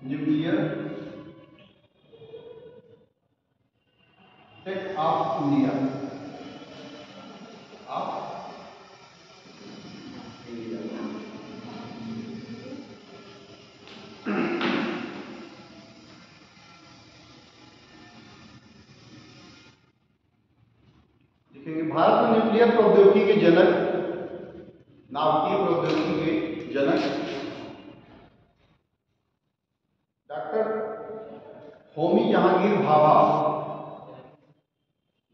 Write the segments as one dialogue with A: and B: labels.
A: Nuclear take off India देखेंगे। भारत में nuclear प्रौद्योगिकी के जनक, नाभिकीय प्रौद्योगिकी के जनक डॉक्टर होमी जहांगीर भाभा,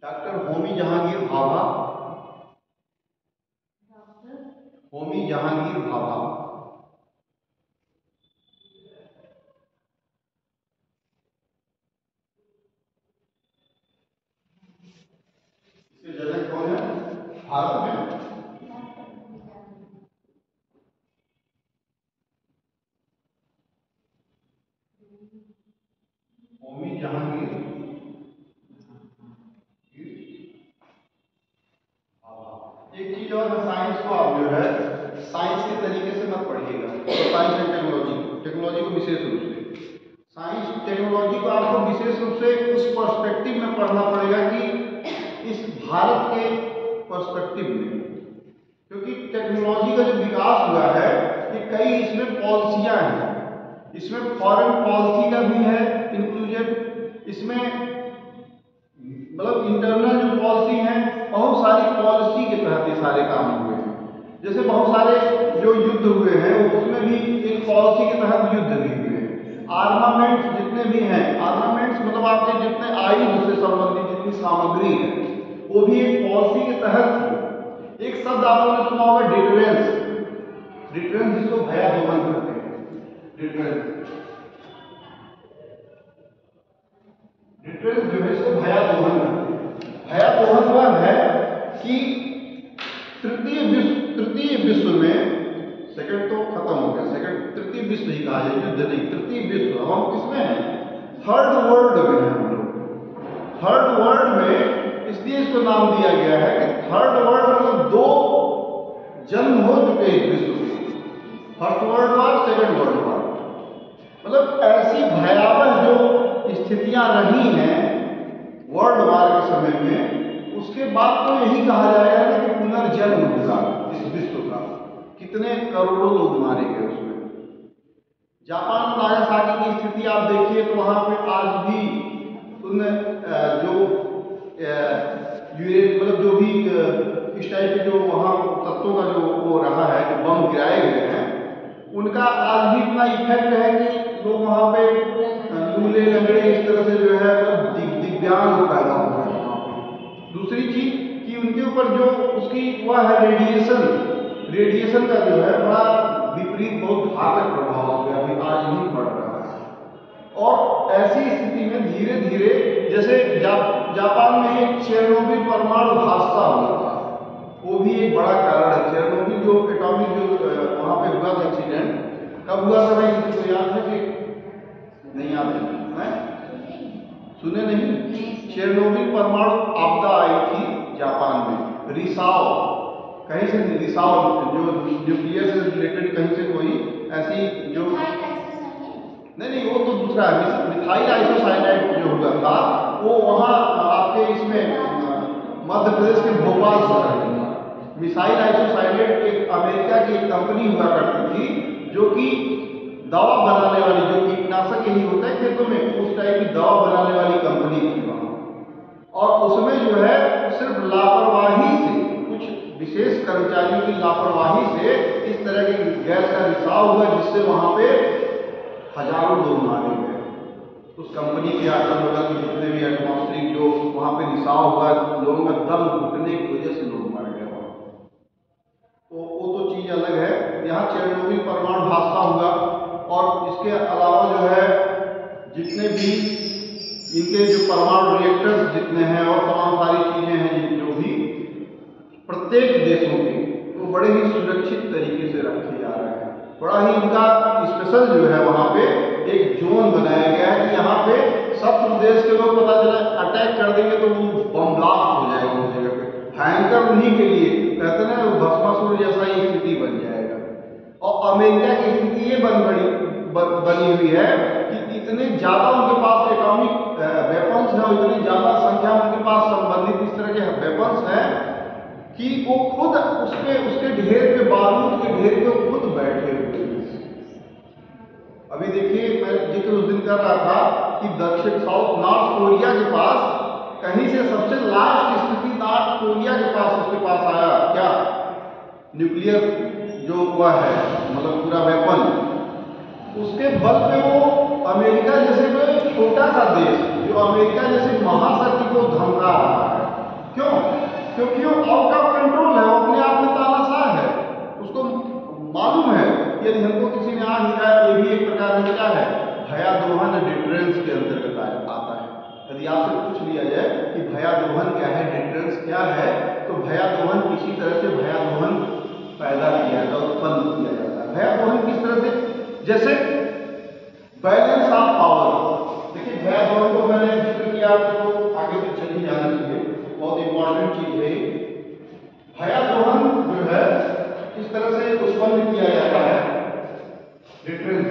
A: डॉक्टर होमी जहांगीर भाभा, होमी जहांगीर भाभा। इसके जनक कौन है भारत में? होमी जहांगीर भाभा। एक चीज और है, साइंस को आप जो है साइंस के तरीके से मत पढ़िएगा, तो साइंस एंड टेक्नोलॉजी को विशेष रूप से, साइंस टेक्नोलॉजी को आपको विशेष रूप से उस पर्सपेक्टिव में पढ़ना पड़ेगा कि इस भारत के पर्सपेक्टिव में, क्योंकि टेक्नोलॉजी का जो विकास हुआ है कि कई इसमें पॉलिसियां हैं, इसमें फॉरेन पॉलिसी का भी है इंक्लूजन, इसमें मतलब इंटरनल जो पॉलिसी है, बहुत सारी पॉलिसी के तहत ये सारे काम हुए हैं। जैसे बहुत सारे जो युद्ध हुए हैं उसमें भी एक पॉलिसी के तहत युद्ध भी हुए हैं। आर्मामेंट्स जितने भी हैं, आर्मामेंट्स मतलब आपके जितने आयुध से संबंधित जितनी सामग्री है वो भी एक पॉलिसी के तहत। एक शब्द आप लोगों ने सुना होगा डिटरेंस, डिटरेंस जिसको भयादोहन कहते हैं, डिटरेंस, डिटरेंस जो है इसको भयादोहन कहते हैं। भयादोहन वह है कि तृतीय विश्व में, सेकंड तो खत्म हो गया, सेकंड तृतीय विश्व ही कहा जाए, युद्ध नहीं, तृतीय विश्व। अब हम किसमें हैं? थर्ड वर्ल्ड में हम लोग। थर्ड वर्ल्ड में इसलिए इसको नाम दिया गया है कि थर्ड वर्ल्ड मतलब दो जन्म हो चुके हैं विश्व के, first world war, second world war. मतलब ऐसी भयावह जो स्थितियां रही हैं वर्ल्ड वॉर के समय में, उसके बाद तो यही कहा जाएगा ना कि पुनर्जन्म होगा इस विश्व का। कितने करोड़ों लोग मारे गए उसमें। जापान में नागासाकी की स्थिति आप देखिए तो वहां पे आज भी उन जो मतलब जो भी इस टाइप के जो वहां तत्वों का जो वो रहा है, जो बम गिराए गए हैं, उनका आज भी इतना इफेक्ट है कि लोग वहां पे लूले लंगड़े इस तरह से जो है दिव्यांग पैदा हो रहे हैं वहां पे। दूसरी चीज कि उनके ऊपर जो उसकी वह है रेडिएशन का जो है बड़ा विपरीत, बहुत घातक प्रभाव हो गया, अभी आज भी पड़ रहा है। और ऐसी स्थिति में धीरे धीरे, जैसे जापान में एक चेरनोबिल परमाणु हादसा हुआ था, वो भी एक बड़ा कारण है। चेरनोबिल जो एटॉमिक जो वहां पे हुआ था एक्सीडेंट, कब हुआ था भाई किसी को याद है कि नहीं याद है? सुने नहीं? चेरनोबिल परमाणु आपदा आई थी जापान में, रिसाव कहीं से, रिसाव जो न्यूक्लियर से रिलेटेड कहीं से कोई ऐसी जो नहीं, वो तो दूसरा है। मिथाइल आइसोसाइनाइड जो हुआ था वो वहाँ आपके इसमें मध्य प्रदेश के भोपाल शहर में। मिथाइल आइसोसाइनाइड एक अमेरिका की एक कंपनी हुआ करती थी जो कि दवा बनाने वाली, जो कीटनाशक यही होता है खेतों में, उस टाइप की दवा बनाने वाली कंपनी थी वहाँ। और उसमें जो है सिर्फ लापरवाही से, कुछ विशेष कर्मचारियों की लापरवाही से इस तरह की गैस का रिसाव हुआ, जिससे वहां पे हजारों लोग मारे गए। उस कंपनी के आतंकवाद की जितने भी एटमॉस्फेरिक जो वहां पे रिसाव हुआ, लोगों का दम घुटने की वजह से लोग मर गए वहां। तो वो तो चीज अलग है। यहाँ चेरनोबिल परमाणु हादसा हुआ, और इसके अलावा जो है जितने भी इनके जो परमाणु रिएक्टर्स जितने हैं और तमाम सारी चीजें हैं जो भी प्रत्येक देशों के, वो बड़े ही सुरक्षित तरीके से रखे जा रहे हैं। बड़ा ही उनका स्पेशल जो है वहां पे एक जोन बनाया गया है कि यहाँ पे शत्रु देश के लोग पता चला अटैक कर देंगे तो वो बम ब्लास्ट हो जाएगा उस जगह पे, भयंकर उन्हीं के लिए कहते हैं ना भस्मासुर जैसा ही स्थिति बन जाएगा। और अमेरिका की स्थिति ये बनी हुई है कि इतने ज़्यादा उनके पास एटॉमिक वेपन्स हैं और इतनी ज़्यादा संख्या में उनके पास संबंधित इस तरह के वेपन्स हैं कि वो खुद उसके ढेर पे, बारूद के ढेर पे खुद बैठे हुए हैं। अभी देखिए, मैं जिक्र उस दिन कर रहा था कि दक्षिण नॉर्थ कोरिया के पास कहीं से सबसे लास्ट स्थिति नॉर्थ कोरिया के पास उसके पास आया क्या, न्यूक्लियर जो हुआ है, मतलब पूरा वेपन, उसके बल पे वो अमेरिका जैसे कोई छोटा सा देश जो अमेरिका जैसे महाशक्ति को धमका रहा है। क्यों? क्योंकि वो आउट ऑफ कंट्रोल है, वो अपने आप में तानाशाह है। उसको मालूम है कि यदि हमको किसी ने आ दिया, ये भी एक प्रकार का क्या है, भयादोहन डिटरेंस के अंतर्गत आता है। यदि आपसे पूछ लिया जाए कि भयादोहन क्या है, डिटरेंस क्या है, तो भयादोहन किसी तरह से भयादोहन पैदा किया जाता है, उत्पन्न किया जाता है। भयादोहन किस तरह से, जैसे बैलेंस ऑफ पावर। देखिए, भयादोहन को मैंने जिक्र किया, तो आगे तो चल ही जाना चाहिए, बहुत इंपॉर्टेंट चीज है। भयादोहन जो है इस तरह से उत्पन्न किया जाता है, डिटरेंस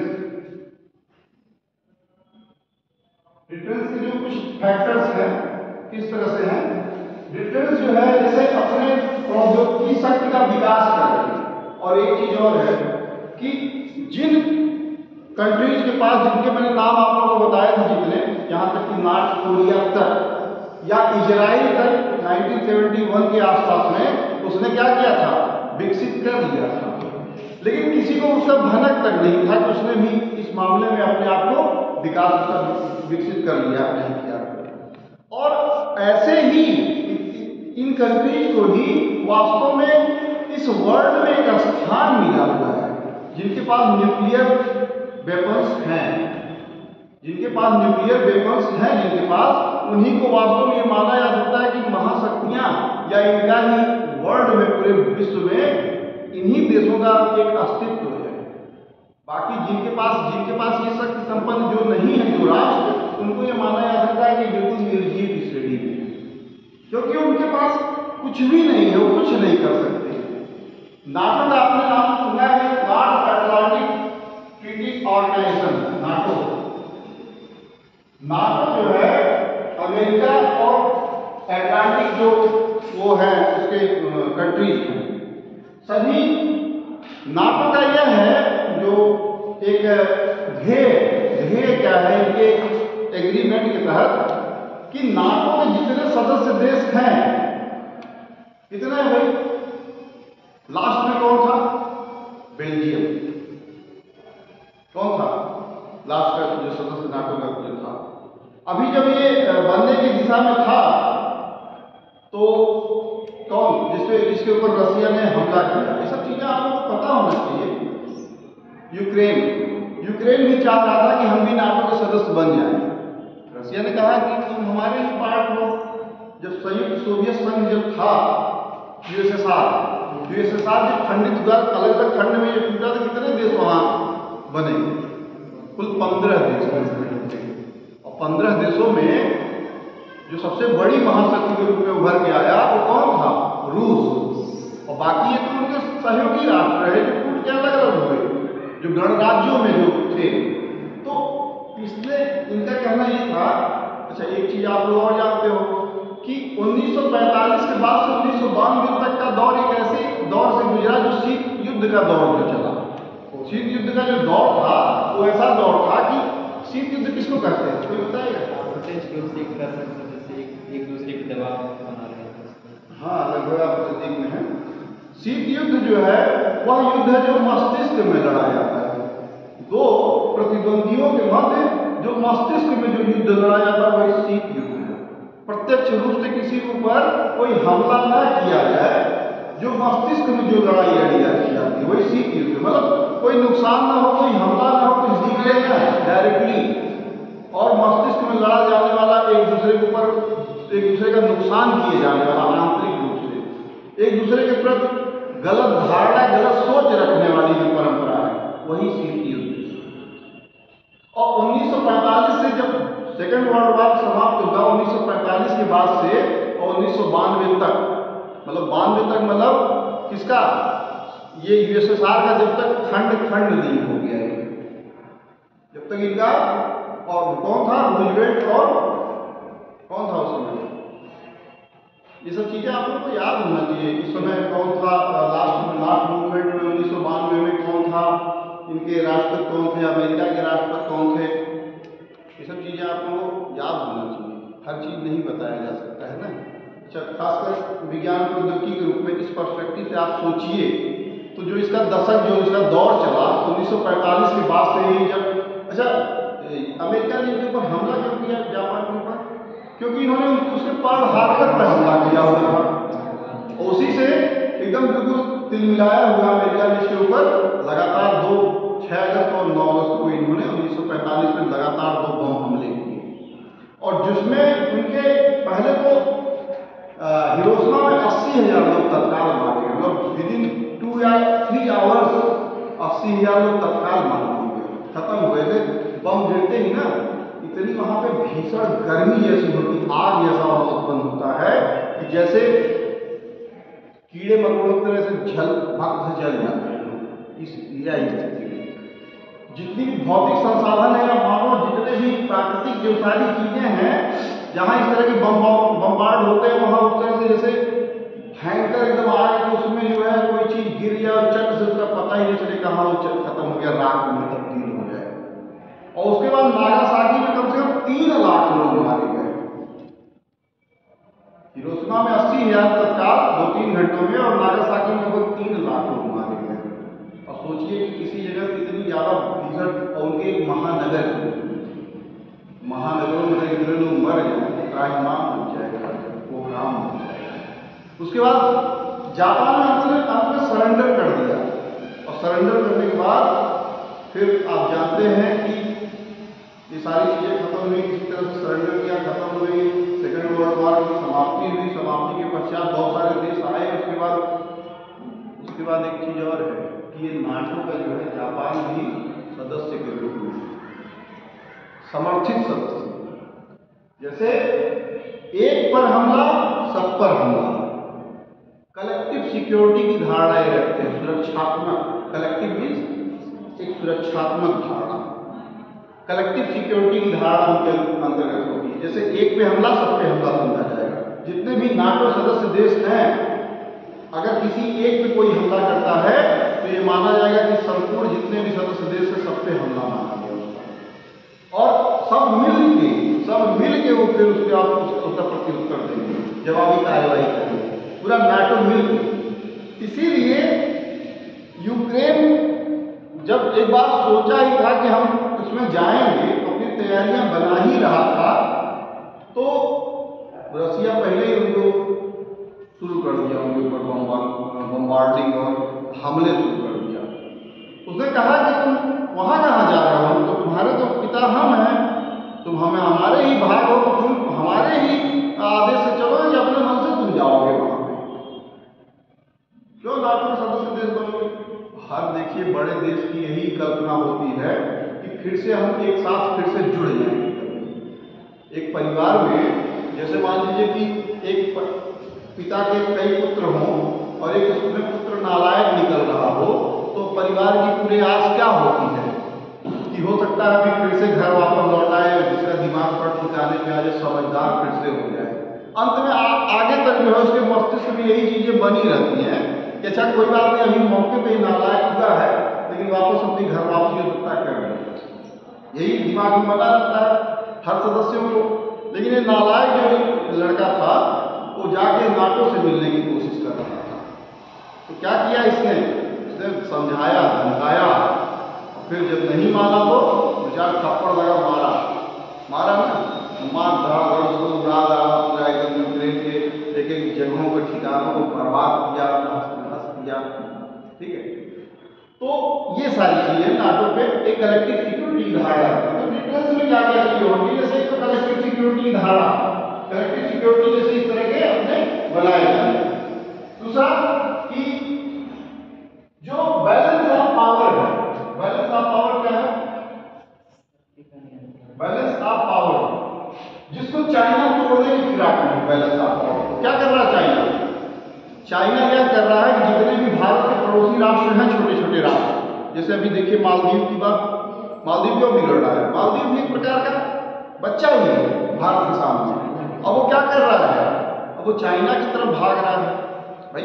A: के जो कुछ फैक्टर्स हैं किस तरह से हैं। डिटरेंस जो है जैसे अपने प्रौद्योगिकी शक्ति का विकास कर रही है। और एक चीज और है कि जिन कंट्रीज के पास, जिनके मैंने नाम आप लोगों को बताए थे जितने, यहाँ तक कि नॉर्थ कोरिया तक या इजराइल तक 1971 के आसपास में उसने क्या किया था, विकसित कर लिया था। लेकिन किसी को उसका भनक तक नहीं था कि उसने भी इस मामले में अपने आप को विकसित कर लिया अपने हथियार को। और ऐसे ही इन कंट्रीज को ही वास्तव में इस वर्ल्ड में एक स्थान मिला हुआ है, जिनके पास न्यूक्लियर वेपन्स हैं, जिनके पास उन्हीं को वास्तव में ये माना जा सकता है कि महाशक्तियां, या इनका ही वर्ल्ड में, पूरे विश्व में इन्हीं देशों का एक अस्तित्व है। बाकी जिनके पास ये शक्ति संपन्न जो नहीं है, जो राष्ट्र, उनको ये माना जा सकता है कि बिल्कुल निर्जीव की श्रेणी में, क्योंकि उनके पास कुछ भी नहीं है, वो कुछ नहीं कर सकते। नाटो का आपने नाम सुना है, North Atlantic Treaty Organization, NATO जो है अमेरिका और अटलांटिक जो वो है उसके कंट्रीज, सभी नाटो का यह है जो एक ध्येय क्या है इनके एग्रीमेंट के तहत कि नाटो के जितने सदस्य देश हैं, कितने हैं भाई, लास्ट में कौन था, बेल्जियम। कौन था लास्ट का जो सदस्य नाटो का जो था? अभी जब ये बनने की दिशा में था तो कौन, जिसके ऊपर रसिया ने हमला किया, ये सब चीजें आपको पता होना चाहिए। यूक्रेन भी चाह रहा था कि हम भी नाटो के सदस्य बन जाएं। रसिया ने कहा कि तुम हमारे ही पार्ट हो। जब संयुक्त सोवियत संघ जब था, यूएसएसआर जब खंडित हुआ, अलग अलग खंड में जब टूटा, तो कितने देश वहां बने, कुल 15 देश बने। और 15 देशों में जो सबसे बड़ी महाशक्ति के रूप में उभर के आया वो कौन था, रूस। और बाकी ये तो उनके सहयोगी राष्ट्र है जो टूट के अलग अलग हुए, जो गणराज्यों में जो थे। तो इसलिए इनका कहना ये था। अच्छा, एक चीज आप लोग और जानते हो कि 1945 के बाद से 1992 तक का दौर एक ऐसे दौर से गुजरा जो शीत युद्ध का दौर जो चला। शीत युद्ध का जो दौर था वो ऐसा दौर था कि शीत युद्ध किसको कहते हैं, कोई बताएगा?
B: एक दूसरे के दबाव बना रहे हैं।
A: हाँ, लगभग आप नजदीक में है। शीत युद्ध जो है वह युद्ध है जो मस्तिष्क में लड़ा जाता है। दो प्रतिद्वंदियों के मध्य जो मस्तिष्क में जो युद्ध लड़ा जाता है वही शीत युद्ध है। प्रत्यक्ष रूप से किसी के ऊपर कोई हमला न किया जाए, जो मस्तिष्क में जो लड़ाई लड़ी जाती है वही शीत युद्ध। मतलब कोई नुकसान ना हो, कोई हमला ना हो, कुछ निकले ना डायरेक्टली, और मस्तिष्क में लड़ा जाने वाला एक दूसरे के ऊपर, एक दूसरे का नुकसान किए जाने वाला, आंतरिक रूप से एक दूसरे के प्रति गलत धारणा, गलत सोच रखने वाली जो परंपरा है वही शीत युद्ध। और 1945 से जब सेकेंड वर्ल्ड वॉर समाप्त हुआ, 1945 के बाद से और 1992 तक, मतलब 92 तक, मतलब किसका, ये यूएसएसआर का जब तक खंड नहीं हो गया है, जब तक इनका, और कौन था, रूजवेल्ट और कौन था उस समय, ये सब चीज़ें आप लोग को याद होना चाहिए। उस समय कौन था, लास्ट मूवमेंट में 1992 में कौन था, इनके राष्ट्रपति कौन थे, अमेरिका के राष्ट्रपति कौन थे, ये सब चीज़ें आप लोगों को याद होना चाहिए। हर चीज़ नहीं बताया जा सकता है ना। अच्छा, खासकर विज्ञान प्रौद्योगिकी के रूप में इस पर्सपेक्टिव से आप सोचिए तो जो इसका दशक, जो इसका दौर चला 1945 के बाद से ही, जब अच्छा अमेरिका ने इनके ऊपर हमला क्यों किया, जापान के ऊपर, क्योंकि इन्होंने उसके पर्ल हार्बर पर हमला किया हुआ था। उसी से एकदम बिल्कुल तिलमिलाया हुआ अमेरिका ने इसके ऊपर लगातार 6 अगस्त और 9 अगस्त को इन्होंने 1945 में लगातार 2 बम हमले किए, और जिसमें उनके पहले तो हिरोशिमा में 80,000 लोग तत्काल मारे गए, मतलब विदिन 2 या 3 आवर्स 80,000 लोग तत्काल मार दिए गए, खत्म हो गए थे। बम गिरते ही ना इतनी वहां पे भीषण गर्मी जैसी होती, आग जैसा वहां उत्पन्न होता है कि जैसे कीड़े मकोड़ों की तरह से भक्त से जल जाते हैं। इस स्थिति में जितनी भी भौतिक संसाधन है या मानो जितने भी प्राकृतिक जो सारी चीजें हैं, जहां इस तरह के बम्बार्ड होते हैं, वहां उस तरह से जैसे भयंकर एकदम आग, तो उसमें जो है कोई चीज गिर गया और चट से उसका पता ही नहीं चले कहाँ वो खत्म हो गया, राख में तब्दील हो जाए। और उसके बाद नागासाकी में कम से कम 3 लाख लोग मारे गए। हिरोशिमा में 80,000 तत्काल 2-3 घंटों में, और नागासाकी में लगभग 3 लाख लोग मारे गए। और सोचिए कि किसी जगह इतनी ज्यादा भीषण, और उनके एक महानगरों में इतने लोग मर जाए, त्राहिमाम बन जाएगा, प्रोग्राम बन जाएगा। उसके बाद जापान ने अंत में सरेंडर कर दिया, और सरेंडर करने के बाद फिर आप जानते हैं कि ये सारी चीज़ें खत्म हुई, किसी तरह से सरेंडर किया, खत्म हुई। सेकेंड वर्ल्ड वॉर की समाप्ति हुई, समाप्ति के पश्चात बहुत सारे देश आए। उसके बाद एक चीज़ और है कि ये नाटो का जो है जापान भी सदस्य के रूप में, समर्थित सदस्य, जैसे एक पर हमला सब पर हमला, कलेक्टिव सिक्योरिटी की धारणा ये रखते हैं, सुरक्षात्मक, कलेक्टिव मीन्स एक सुरक्षात्मक धारणा, कलेक्टिव सिक्योरिटी की धारणा उनके अंतर्गत होगी। जैसे एक पे हमला सब पे हमला समझा जाएगा। जितने भी नाटो सदस्य देश हैं, अगर किसी एक पे कोई हमला करता है तो ये माना जाएगा कि संपूर्ण जितने भी सदस्य देश है सब पे हमला माना गया उसका, और सब मिल के वो फिर उसका प्रत्युत्तर देंगे, जवाबी कार्रवाई करेंगे, पूरा नाटो मिल के। इसीलिए यूक्रेन जब एक बार सोचा ही था कि हम उसमें जाएंगे, अपनी तैयारियां बना ही रहा था, तो रसिया पहले ही उनको शुरू कर दिया, उनके ऊपर बम्बार्डिंग और हमले शुरू कर दिया। उसने कहा कि तुम वहां कहाँ जा रहे हो, तो तुम्हारे तो पिता हम हैं, तुम हमारे ही भाई हो, तो तुम हमारे ही आदेश से चलो या अपने मन से तुम जाओगे वहां पे, क्यों नाटो सदस्य देश बनोगे। हर देखिए बड़े देश की यही कल्पना होती है कि फिर से हम एक साथ फिर से जुड़ जाएंगे। एक परिवार में जैसे मान लीजिए कि एक पिता के कई पुत्र हों और एक उसमें पुत्र नालायक निकल रहा हो, तो परिवार की पूरी आस क्या होती है कि हो सकता है कि फिर से घर वापस लौट आए, जिसका दिमाग पर ठिकाने पे आ जाए, समझदार फिर से हो जाए। अंत में आगे तक जो है उसके मस्तिष्क में यही चीजें बनी रहती हैं कि अच्छा कोई बात नहीं, अभी मौके पे ही नालायक हुआ है, लेकिन वापस अपनी घर वापसी हो सकता है कर ले, यही दिमाग में बना रहता है हर सदस्यों को। लेकिन ये नालायक जो लड़का था वो जाके नाटो से मिलने की कोशिश कर रहा था, तो क्या किया इसने समझाया, धमकाया, और फिर जब नहीं माना तो 2-4 थप्पड़ लगा, मारा ना, मार धड़ा उसको उड़ा रहा, पूरा एकदम यूक्रेन के एक जगहों को, ठिकानों को बर्बाद किया, नष्ट किया। ठीक है, तो ये सारी चीजें नाटो पे एक कलेक्टिव सिक्योरिटी की धारणा है। तो डिटेल्स में क्या क्या चीजें होंगी, जैसे एक तो कलेक्टिव सिक्योरिटी की धारणा, कलेक्टिव सिक्योरिटी जैसे इस तरह के अपने बनाए जाए। दूसरा कि जो बैलेंस ऑफ पावर है, बैलेंस ऑफ पावर क्या है, बैलेंस ऑफ पावर, जिसको चाइना तोड़ने की फिराक में, बैलेंस ऑफ पावर क्या कर रहा है चाइना क्या कर रहा है कि जितने भी भारत के पड़ोसी राष्ट्र हैं, छोटे छोटे राष्ट्र, जैसे अभी देखिए मालदीव की बात, मालदीव क्यों बिगड़ रहा है? मालदीव भी एक प्रकार का बच्चा ही है भारत के सामने। अब वो क्या कर रहा है? अब वो चाइना की तरफ भाग रहा है। भाई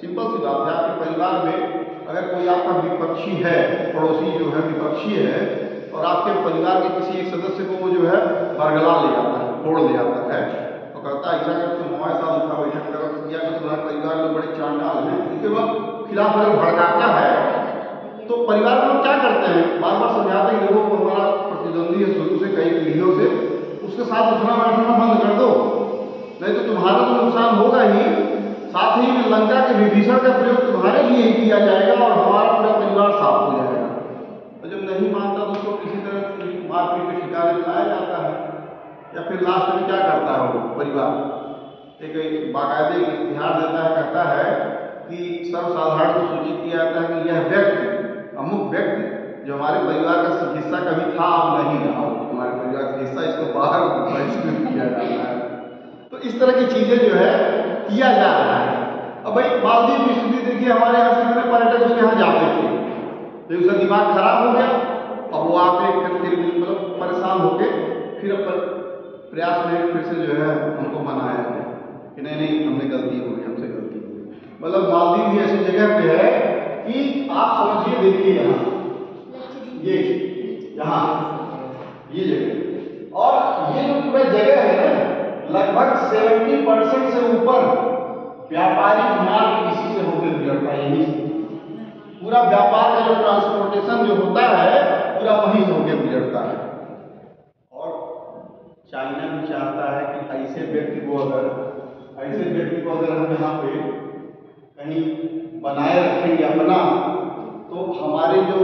A: सिंपल सी बात है, आपके परिवार में अगर कोई आपका विपक्षी है, पड़ोसी जो है विपक्षी है, और आपके परिवार के किसी एक सदस्य को वो जो है बरगला ले आता है, फोड़ ले आता है, तो कहता है ऐसा कर तुम हमारे साथ उठा बैठक करो, या कि तुम्हारे परिवार में बड़े चांडाल हैं, उनके बाद खिलाफ अगर भड़काता है तो परिवार के लोग क्या करते हैं? बार बार समझाते हैं कि देखो हमारा प्रतिद्वंदी है शुरू से कई पीढ़ियों से, उसके साथ उठना बैठना बंद कर दो, नहीं तो तुम्हारा तो नुकसान होगा ही, साथ ही में लंका के विभीषण का प्रयोग तुम्हारे लिए ही किया जाएगा और हमारा पूरा परिवार साफ हो जाएगा। तो जब नहीं मानता तो उसको किसी तरह से मारपीट के शिकार लाया जाता है, या फिर लास्ट में क्या करता है वो परिवार? एक बाकायदे इश्तिहार देता है, कहता है कि सर्वसाधारण को सूचित किया जाता है कि यह व्यक्ति, अमुक व्यक्ति जो हमारे परिवार का हिस्सा कभी था अब नहीं रहा, हमारे परिवार का हिस्सा, इसको बाहर बहिष्कृत किया जाता है। तो इस तरह की चीजें जो है किया जा रहा है। अब भाई मालदीव की स्थिति देखिए, हमारे यहाँ से कितने पर्यटक उसके यहाँ जाते थे, तो उसका दिमाग खराब हो गया, अब वो आके मतलब परेशान होके फिर प्रयास में फिर से जो है हमको मनाया है कि नहीं नहीं हमने गलती हो गई, हमसे गलती हो गई। मतलब मालदीव भी ऐसी जगह पे है कि आप समझिए, देखिए यहाँ ये जगह, और ये जो पूरा जगह है ना, लगभग 70% से ऊपर व्यापारिक मार्ग इसी से होकर गुजरता है। यही पूरा व्यापार का जो ट्रांसपोर्टेशन जो होता है पूरा वहीं से होकर गुजरता है। और चाइना भी चाहता है कि ऐसे व्यक्ति को अगर हम यहाँ पे कहीं बनाए रखेंगे अपना, तो हमारे जो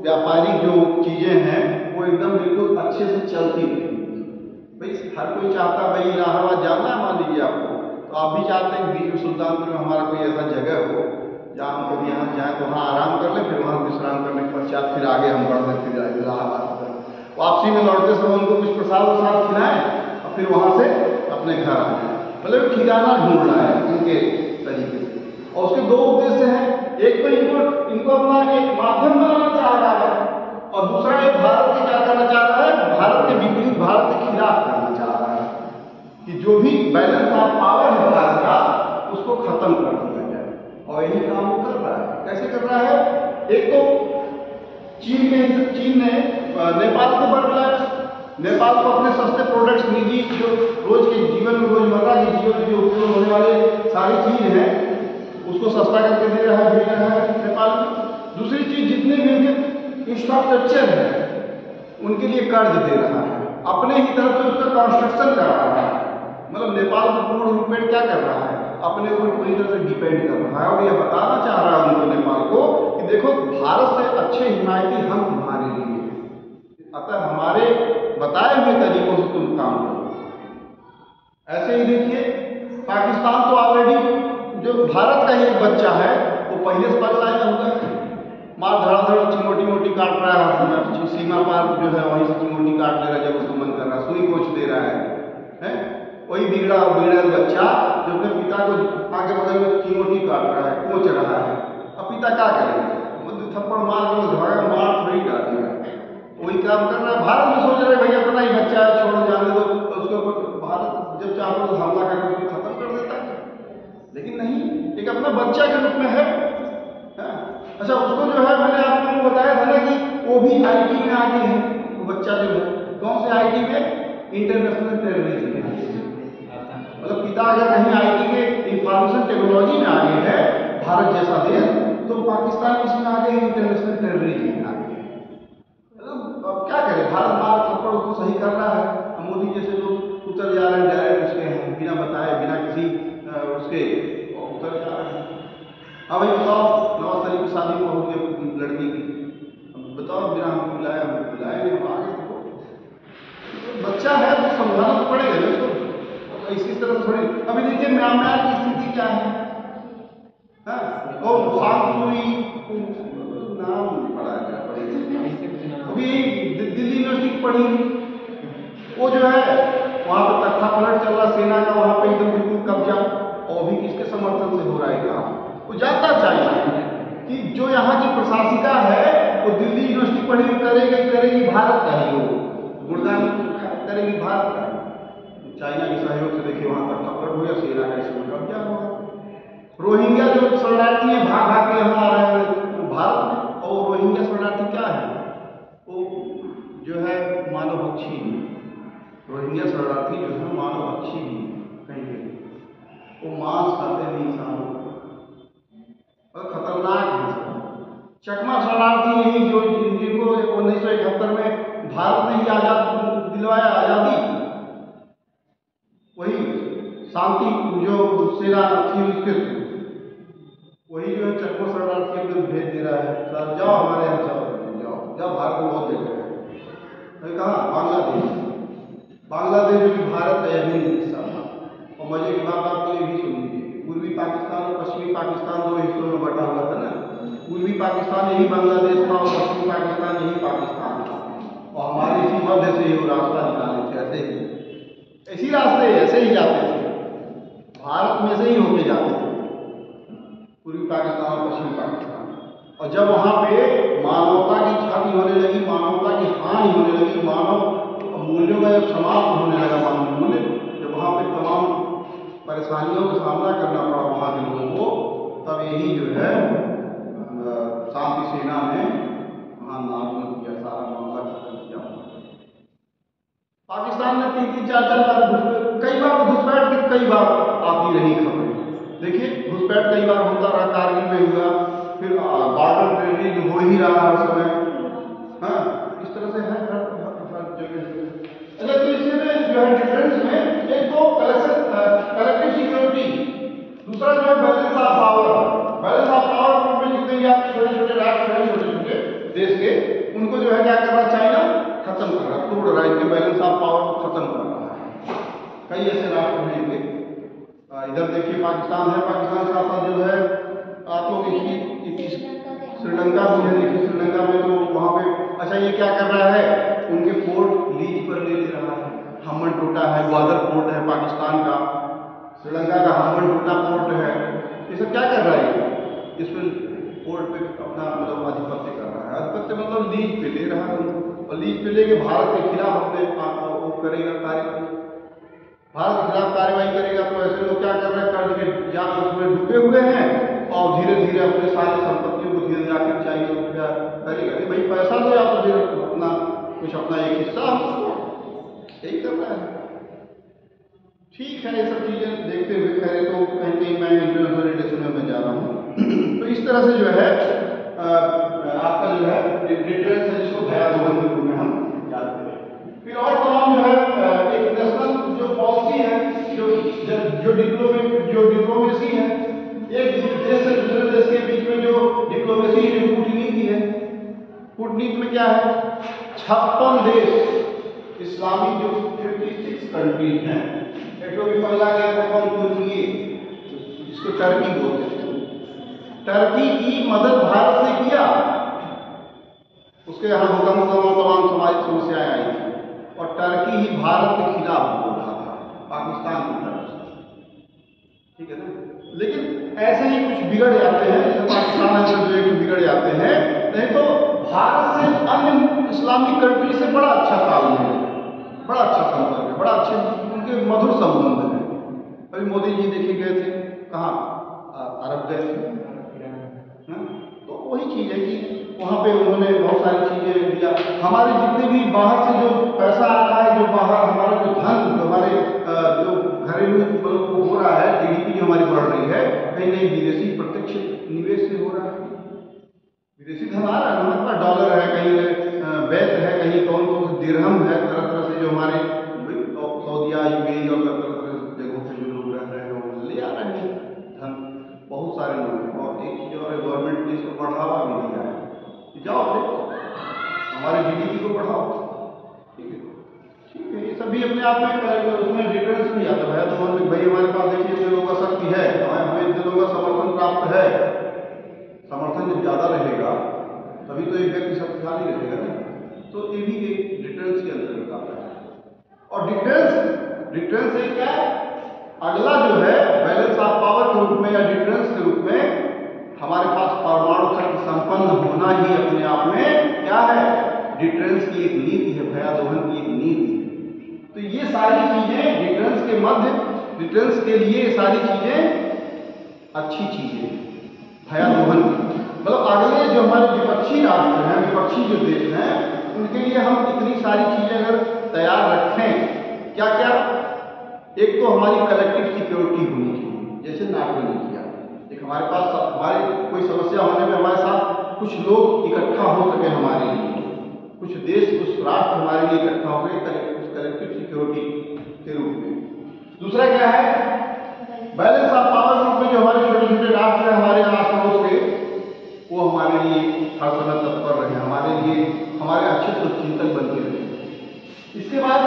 A: व्यापारिक जो चीजें हैं वो एकदम बिल्कुल अच्छे से चलती रहेंगी। भाई हर कोई चाहता है भाई इलाहाबाद जाना है मान लीजिए आपको, तो आप भी चाहते हैं बीच में सुल्तानपुर में हमारा कोई ऐसा जगह हो जहाँ हम कभी यहाँ जाएँ तो वहाँ आराम कर लें, फिर वहाँ विश्राम करने के पश्चात फिर आगे हम बढ़ लें, फिर जाए इलाहाबाद पर वापसी में लौटते समय उनको कुछ प्रसाद वसाद खिलाएं और फिर वहाँ से अपने घर आ जाए। मतलब ठिकाना ढूंढ रहा है उनके तरीके से, और उसके दो उद्देश्य हैं। एक तो इनको अपना एक माध्यम बनाना चाह रहा है, और दूसरा एक भारत के क्या करना चाह रहा है, भारत के विपरीत, भारत के खिलाफ करना चाह रहा है कि जो भी बैलेंस ऑफ पावर है भारत का उसको खत्म कर दिया जाए, और यही काम वो कर रहा है। कैसे कर रहा है? एक तो चीन ने नेपाल को बरगलाया, नेपाल को अपने सस्ते प्रोडक्ट्स, निजी जो रोज के जीवन में रोजमर्रा के जीवन में जो उपयोग होने वाले सारी चीज है उसको सस्ता करके दे रहा है, भेज रहा है नेपाल में। दूसरी चीज जितने भी उनके इंफ्रास्ट्रक्चर है उनके लिए कर्ज दे रहा है, अपने ही तरफ से उसका कंस्ट्रक्शन कर रहा है। मतलब नेपाल को पूर्ण रूप में क्या कर रहा है, अपने ऊपर पूरी तरह से डिपेंड कर रहा है, और यह बताना चाह रहा है उनको नेपाल को कि देखो भारत से अच्छे हिमायती हम तुम्हारे लिए, अतः हमारे बताए हुए तरीकों से तुम काम करो। ऐसे ही देखिए पाकिस्तान तो ऑलरेडी जो भारत का ही एक बच्चा है वो पहले से बदलाया होगा, मार धड़ाधड़ चिमोटी मोटी काट रहा है, सीमा पार जो है वहीं से चिमोटी काट ले रहा है जब उसको मन कर रहा है, सुई कोच दे रहा है? वही बिगड़ा बच्चा जो अपने पिता को आगे बगल में चिमोटी काट रहा है, कोच रहा है, अब पिता क्या करेगा? मतलब थप्पड़ मार के धोया मार थोड़ी डालेगा, वही काम कर रहा है। भारत में सोच रहे भाई अपना ही बच्चा है, छोड़ो जाने दो, तो उसको भारत जब चाहता तो हमला करके उसको खत्म कर देता है, लेकिन नहीं, एक अपना बच्चा के रूप में है। अच्छा, उसको जो है मैंने आपको बताया था ना कि वो भी आईटी में आगे है, वो बच्चा जो है कौन से आईटी में, इंटरनेशनल टेररिज्म में आगे है। मतलब पिता अगर कहीं आईटी में इंफॉर्मेशन टेक्नोलॉजी में आगे है भारत जैसा देश, तो पाकिस्तान इसमें आगे है, इंटरनेशनल टेररिज्म में आगे है। मतलब अब क्या करें, भारत मार थप्पड़ उसको सही कर रहा है, मोदी जैसे लोग उतर जा रहे हैं डायरेक्ट उसके बिना बताए, बिना किसी उसके उतर जा रहे हैं। हाँ भाई बताओ, नवाज शरीफ की शादी हो गई लड़की की, बताओ बिना हमको बुलाया नहीं, हम आगे तो बच्चा है तो समझाना तो पड़ेगा ना उसको, तो इसी तरह थोड़ी। अभी देखिए म्यांमार की स्थिति क्या है, और सांगसुई नाम पढ़ा गया, अभी दिल्ली यूनिवर्सिटी पढ़ी, वो जो है वहाँ पे तख्ता पलट चल रहा सेना का, वहाँ पे एकदम बिल्कुल कब्जा, और भी किसके समर्थन से हो रहा है काम? वो जाता चाहिए कि जो यहाँ की प्रशासिका है वो दिल्ली यूनिवर्सिटी पढ़ी, करेगी भारत का ही, वो गुड़गान करेगी भारत का। चाइना के सहयोग से देखिए वहां तक खपट हो गया, सेना का इसमें कब्जा हुआ। रोहिंग्या जो शरणार्थी हैं भाग भाग के यहाँ आ रहे हैं भारत में, और रोहिंग्या शरणार्थी क्या है, वो जो है मानव भक्षी, रोहिंग्या शरणार्थी जो है मानव भक्षी भी कहीं कहीं, वो मांस खाते हैं इंसानों और खतरनाक है। चकमा शरणार्थी यही जो जिनको 1971 में भारत ने ही आजाद दिलवाया आजादी, वही शांति जो सेना थी उसके, वही जो है चकमा शरणार्थी अपने भेज दे रहा है, सर जाओ हमारे यहाँ जाओ जाओ, भारत में बहुत जगह है। कहाँ? बांग्लादेश जो कि भारत का अभिन्न हिस्सा था। और मजे की बात आपको ये भी सुन लीजिए, पूर्वी पाकिस्तान और पश्चिमी पाकिस्तान दो हिस्सों में बटा हुआ था ना। पूर्वी पाकिस्तान यही बांग्लादेश था और पश्चिमी पाकिस्तान यही पाकिस्तान था, और हमारे इसी मध्य से ही वो रास्ता निकाले थे, ऐसे ही इसी रास्ते ऐसे ही जाते थे, भारत में से ही होके जाते थे पूर्वी पाकिस्तान और पश्चिमी पाकिस्तान। और जब वहाँ पे मानवता की क्षति होने लगी, मानवता की हानि होने लगी, मानव मूल्यों का जब समाप्त होने लगा, मानव मूल्य, जब वहाँ पे तमाम परेशानियों का सामना करना पड़ा वहाँ के लोगों को, तब यही जो है शांति सेना ने वहाँ नार्मल किया, सारा मामला खत्म किया। पाकिस्तान ने 3-3, 4-4 बार कई बार घुसपैठ की कई बार आती रही खबरें। देखिए घुसपैठ कई बार होता रहा, कारगिल में हुआ, फिर बॉर्डर ड्रेनिंग हो ही रहा हर समय। हाँ, इस तरह से है हर जगह। अच्छा, तो इसमें जो है डिफरेंस में एक तो कलेक्टिव सिक्योरिटी, दूसरा जो है balance of power. Balance of power में जितने भी आप छोटे छोटे राष्ट्र हैं, छोटे छोटे देश के, उनको जो है क्या कर रहा चाइना, खत्म कर रहा, तोड़ रहा, इनके बैलेंस ऑफ पावर को खत्म कर रहा है। कई ऐसे राष्ट्र हैं इनके, इधर देखिए पाकिस्तान है, पाकिस्तान के साथ साथ जो है आप लोग श्रीलंका भी है, देखिए श्रीलंका में तो वहाँ पे अच्छा ये क्या कर रहा है, उनके पोर्ट लीज पर ले रहा है। हम्बन टोटा है, ग्वादर पोर्ट है पाकिस्तान का, श्रीलंका का हम्बन टोटा पोर्ट है, ये सब क्या कर रहा है, इस पर पोर्ट पे अपना मतलब आधिपत्य कर रहा है। आधिपत्य मतलब लीज पे ले रहा है, और लीज पे लेके भारत के खिलाफ अपने वो करेगा कार्य, भारत के खिलाफ कार्रवाई करेगा। तो ऐसे लोग क्या कर रहे हैं, कर्ज के जाल उसमें डूबे हुए हैं, और धीरे धीरे अपने सारी संपत्तियों को धीरे आकर चाहिए क्या करेगा, भाई पैसा दो या तो फिर अपना कुछ अपना एक हिस्सा यही कर रहा है। ठीक है, ये सब चीजें देखते हुए खैर तो कहीं कहीं मैं इंटरनेशनल रिलेशन में जा रहा हूँ। तो इस तरह से जो है आपका जो है डिफरेंस है, जिसको भयावह के रूप में हम याद करें। फिर और तमाम जो है एक नेशनल जो पॉलिसी है, जो डिप्लोमेसी है, एक देश से दूसरे देश के बीच में जो डिप्लोमेसी जो कूटनीति है, कूटनीति में क्या है, 56 देश इस्लामिक जो 56 कंट्रीज हैं, एक तो भी पहला गया तुर्की, जिसको टर्की बोलते थे, टर्की की मदद भारत ने किया, उसके यहाँ भूकंप तमाम सामाजिक समस्याएं आई थी, और टर्की ही भारत के खिलाफ बोल रहा था पाकिस्तान की तरफ से, ठीक है ना। लेकिन ऐसे ही कुछ बिगड़ जाते हैं, जैसे पाकिस्तान से जो एक बिगड़ जाते हैं, नहीं तो भारत से अन्य इस्लामिक कंट्री से बड़ा अच्छा तालमेल है, बड़ा अच्छा संपर्क है, बड़ा अच्छे उनके मधुर संबंध है। अभी मोदी जी देखे गए थे कहाँ, अरब गए थे, तो वही चीज है कि वहाँ पे उन्होंने बहुत सारी चीजें दिया। हमारे जितने भी बाहर से जो पैसा आता है, जो बाहर हमारा जो धन, जो हमारे जो घरेलू हो रहा है, जीडीपी जो हमारी बढ़ रही है, कहीं कहीं विदेशी प्रत्यक्ष निवेश से हो रहा है, विदेशी धन आ रहा है। हमारे पास डॉलर है, कहीं बैत है, कहीं कौन कौन से दिरहम है, तरह तरह से जो हमारे सऊदिया यूएई और तरह तरह जगहों पे जो लोग रह रहे हैं वो ले आ रहे हैं धन, बहुत सारे लोग। और एक चीज और गवर्नमेंट ने इसको बढ़ावा भी दिया है, जाओ हमारे जीडीपी को बढ़ाओ, ठीक है, ठीक है। ये सभी अपने आप में उसमें डिफरेंस भी आता है। तो भाई हमारे पास देखिए इतने लोगों का शक्ति है, हमें इतने लोगों का समर्थन प्राप्त है, समर्थन जब ज़्यादा रहेगा तभी तो एक व्यक्ति शक्तिशाली रहेगा ना। तो ये भी एक डिफरेंस के अंतर्गत आता है। और डिफरेंस एक क्या है, अगला जो है बैलेंस ऑफ पावर के रूप में या डिफरेंस के रूप में हमारे पास परमाणु शक्ति संपन्न होना ही अपने आप में क्या है, की एक नीति है, भयादोहन की एक नीति है। तो ये सारी चीजें डिटरेंस के लिए ये सारी चीजें अच्छी चीजें हैं। भयादोहन मतलब अगले जो हमारे विपक्षी राष्ट्र हैं, विपक्षी जो देश हैं, उनके लिए हम इतनी सारी चीजें अगर तैयार रखें, क्या क्या, एक तो हमारी कलेक्टिव सिक्योरिटी होनी चाहिए, जैसे नाटो ने किया। एक हमारे पास हमारी कोई समस्या होने में हमारे साथ कुछ लोग इकट्ठा हो सके, हमारे लिए कुछ देश, कुछ राष्ट्र हमारे लिए इकट्ठा हो गए कलेक्टिव सिक्योरिटी के रूप में। दूसरा क्या है, बैलेंस ऑफ पावर ग्रुप में जो हमारे छोटे छोटे राष्ट्र हैं हमारे आस पड़ोस के, वो हमारे लिए हर समय तत्पर रहे, हमारे लिए हमारे अच्छे शुभचिंतक बन के रहे। इसके बाद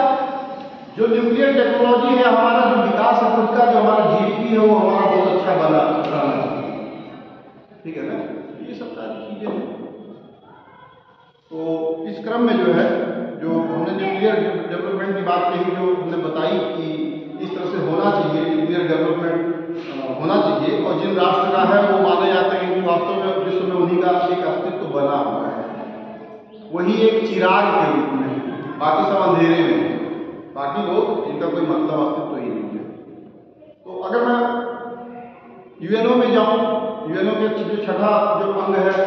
A: जो न्यूक्लियर टेक्नोलॉजी है, हमारा जो विकास है खुद का, जो हमारा जीडीपी है, वो हमारा बहुत अच्छा बना रहना चाहिए, ठीक है ना। ये सब सारी चीजें हैं। तो इस क्रम में जो है, जो हमने न्यूक्लियर डेवलपमेंट की बात कही, जो हमने बताई कि इस तरह से होना चाहिए, न्यूक्लियर डेवलपमेंट होना चाहिए, और जिन राष्ट्र का है वो माने जाते हैं कि वास्तव में विश्व में उन्हीं का एक अस्तित्व बना हुआ है, वही एक चिराग के रूप में, बाकी सब अंधेरे में, बाकी लोग इनका कोई मतलब अस्तित्व ही नहीं है। तो अगर मैं यूएनओ में जाऊं, यूएनओ के जो छठा जो अंग है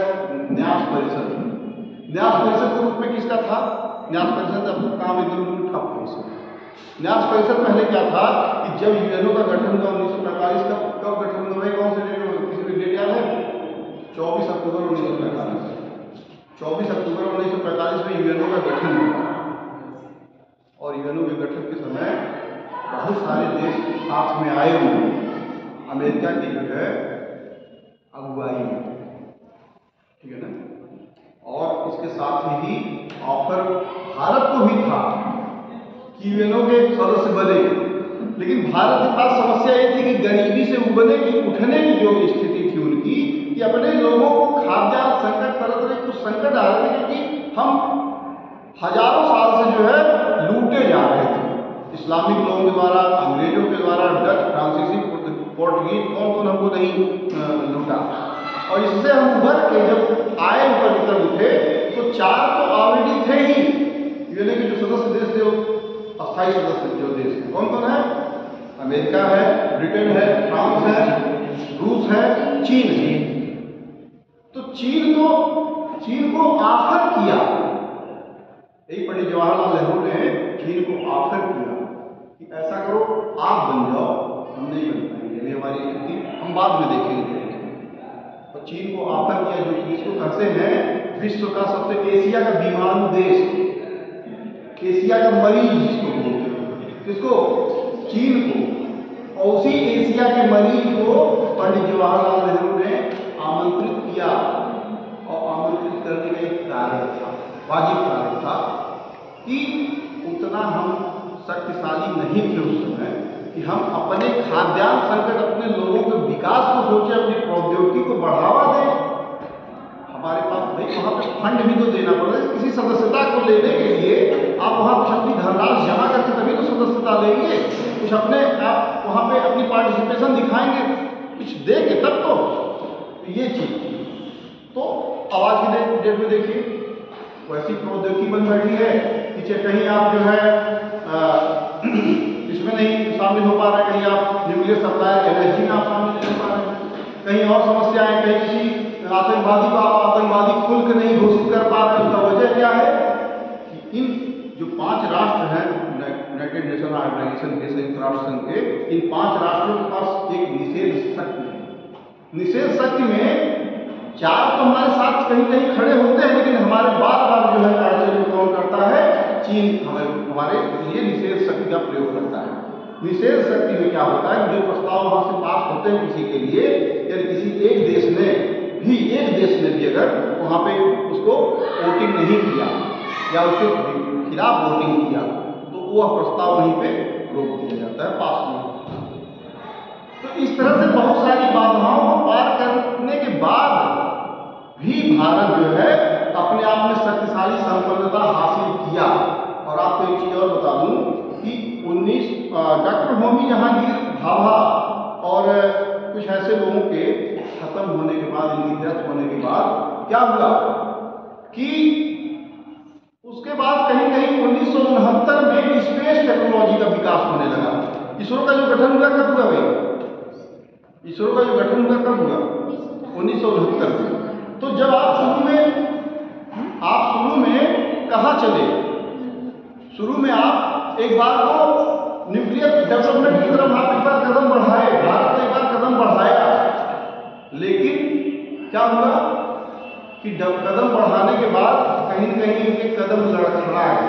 A: न्यास परिषद, न्यास परिषद के रूप में किसका था? न्यास परिषद अपना काम एकदम ठप है इसमें। न्यास परिषद पहले क्या था कि जब यूएनओ का गठन हुआ 1945 का, कब गठन हुआ है, कौन से डेट में, किसी भी डेट याद है? 24 अक्टूबर 1945, 24 अक्टूबर 1945 में यूएनओ का गठन हुआ। और यूएनओ के गठन के समय बहुत सारे देश साथ में आए हुए, अमेरिका की जो है अगुवाई में, ठीक है ना। और इसके साथ ही ऑफर भारत को भी था कि यूएनओ के सदस्य बने, लेकिन भारत के पास समस्या ये थी कि गरीबी से उठने की जो स्थिति थी उनकी, कि अपने लोगों को खाद्यान्न संकट, तरह तरह कुछ संकट आ रहे थे, क्योंकि हम हजारों साल से जो है लूटे जा रहे थे इस्लामिक लोगों के द्वारा, अंग्रेजों के द्वारा, डच, फ्रांसीसी, पोर्टुगीज, कौन कौन हमको नहीं लूटा। और इससे हम उभर के जब आए, ऊपर की तरफ उठे, तो 4 तो ऑलरेडी थे ही यूएनओ के जो सदस्य देश थे, अस्थायी सदस्य जो देश है, कौन कौन है? अमेरिका है, ब्रिटेन है, फ्रांस है, रूस है, चीन है। तो चीन को ऑफर किया, यही पंडित जवाहरलाल नेहरू ने चीन को ऑफर किया कि ऐसा करो, आप बन जाओ, हम नहीं बन पाएंगे, अभी हमारी स्थिति हम बाद में देखेंगे। और चीन को ऑफर किया, जो कि इसको कहते हैं विश्व का सबसे, एशिया का बीमारू देश, एशिया का मरीज जिसको बोलते हैं, किसको? चीन को। और उसी एशिया के मरीज को पंडित जवाहरलाल नेहरू ने आमंत्रित किया, और आमंत्रित करने का एक कारण था, वाजिब कारण था, कि उतना हम शक्तिशाली नहीं थे उस समय कि हम अपने खाद्यान्न संकट, अपने लोगों के विकास को सोचे, अपनी प्रौद्योगिकी को बढ़ावा दें। हमारे पास भाई वहाँ पे फंड भी तो देना पड़ेगा, किसी सदस्यता को लेने के लिए आप वहाँ कुछ अपनी धनराशि जमा करके तभी तो सदस्यता लेंगे, कुछ अपने आप वहाँ पे अपनी पार्टिसिपेशन दिखाएंगे, कुछ देंगे तब तो। ये चीज तो आज की डेट में देखिए वैसी प्रौद्योगिकी बन बैठी है कि कहीं आप जो है इसमें नहीं शामिल हो पा रहे, कहीं आप न्यूक्लियर सप्लाई एनर्जी में आप शामिल नहीं हो पा रहे, कहीं और समस्याएं, कहीं किसी आतंकवादी को आप आतंकवादी शुल्क नहीं घोषित कर पा रहे। उसका वजह क्या है कि इन जो 5 राष्ट्र हैं यूनाइटेड नेशन ऑर्गेनाइजेशन के, संयुक्त राष्ट्र संघ के, इन 5 राष्ट्रों के पास एक निषेध शक्ति है। निषेध शक्ति में 4 तो हमारे साथ कहीं कहीं खड़े होते हैं, लेकिन हमारे बार बार जो है अड़चन कौन करता है? चीन हमारे लिए निषेध शक्ति का प्रयोग करता है। निषेध शक्ति में क्या होता है? जो प्रस्ताव वहां से पास होते हैं किसी के लिए, यदि किसी एक देश ने भी अगर वहां पे उसको वोटिंग नहीं किया या उसके खिलाफ वोटिंग किया, तो वह प्रस्ताव वहीं पे रोक दिया जाता है, पास नहीं होता। तो इस तरह से बहुत सारी बाधाओं को पार करने के बाद भी भारत जो है अपने आप में शक्तिशाली संपन्नता हासिल किया। और आपको एक चीज और बता दूं कि डॉक्टर होमी जहांगीर भाभा और कुछ ऐसे लोगों के खत्म होने के बाद, इनकी डेथ होने के बाद क्या हुआ कि उस उसके बाद कहीं कहीं 1969 में स्पेस टेक्नोलॉजी का विकास होने लगा। इसरो का जो गठन हुआ कब हुआ भाई? इसरो का जो गठन हुआ कब हुआ? 1969 में। तो जब आप शुरू में कहाँ चले? शुरू में आप एक बार तो न्यूक्लियर डेवलपमेंट की तरफ आप एक बार कदम बढ़ाए, भारत ने एक बार कदम बढ़ाया, लेकिन क्या हुआ कि कदम बढ़ाने के बाद कहीं न कहीं इनके कदम लड़खड़ाए।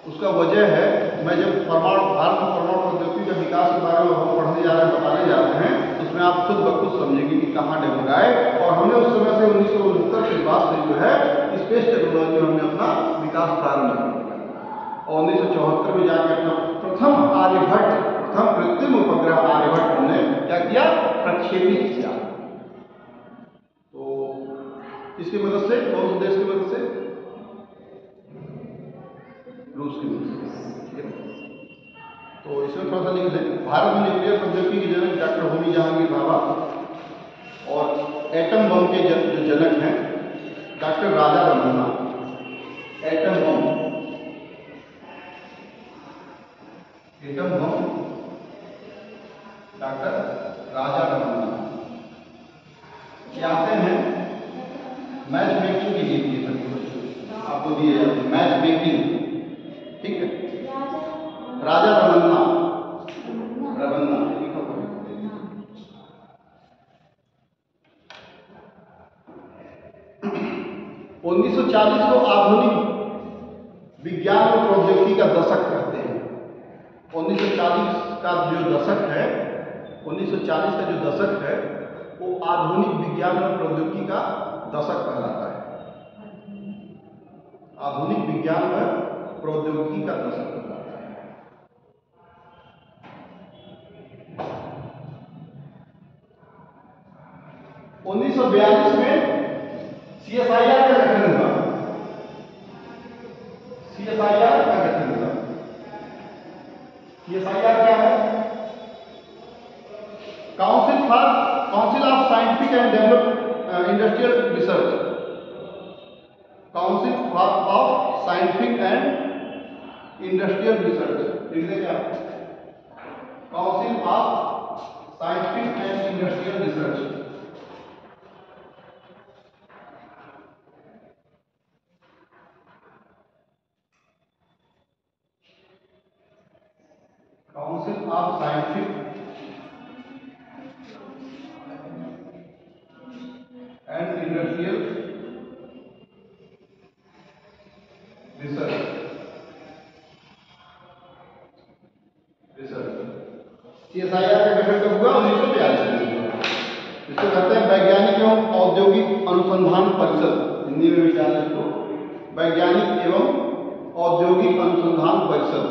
A: उसका वजह है, मैं जब भारत में परमाणु प्रौद्योगिकी के विकास के बारे में हम पढ़ने जा रहे हैं, बताने जा रहे हैं, उसमें आप खुद ब खुद समझेंगे कि कहाँ डगमगाए। और हमने उस समय से 1969 के बाद से जो है स्पेस टेक्नोलॉजी में हमने अपना विकास प्रारंभ किया और 1974 में जाके अपना प्रथम कृत्रिम उपग्रह आर्यभट्ट हमने क्या किया? प्रक्षेपित किया। तो इसकी मदद से, कौन से देश की मदद से? रूस की मदद से, ठीक है। तो इसमें थोड़ा सा लिख लें, भारत में न्यूक्लियर प्रौद्योगिकी के जनक डॉक्टर होमी जहांगीर भाभा और एटम बम के जो जनक हैं doctor Raja Ramanna. Atom bomb doctor Raja Ramanna आते हैं मैच मेकिंग के लिए दिए सभी आपको दिए जाते हैं, मैच मेकिंग, ठीक है। राजा रमन्ना 1940 को आधुनिक विज्ञान और प्रौद्योगिकी का दशक कहते हैं। 1940 का जो दशक है, 1940 का जो दशक है वो आधुनिक विज्ञान और प्रौद्योगिकी का दशक कहलाता है। आधुनिक विज्ञान और प्रौद्योगिकी का दशक कहलाता है। उन्नीस सौ 42 में CSIR का गठन हुआ। CSIR का गठन हुआ। CSIR क्या है? Council of scientific and industrial research. Council of scientific and industrial research लिख दें क्या? Council of scientific and industrial research. Council of scientific and industrial research. CSIR का गठन कब हुआ? 1942 में। इसको कहते हैं वैज्ञानिक एवं औद्योगिक अनुसंधान परिषद, हिंदी में भी जाने इसको वैज्ञानिक एवं औद्योगिक अनुसंधान परिषद।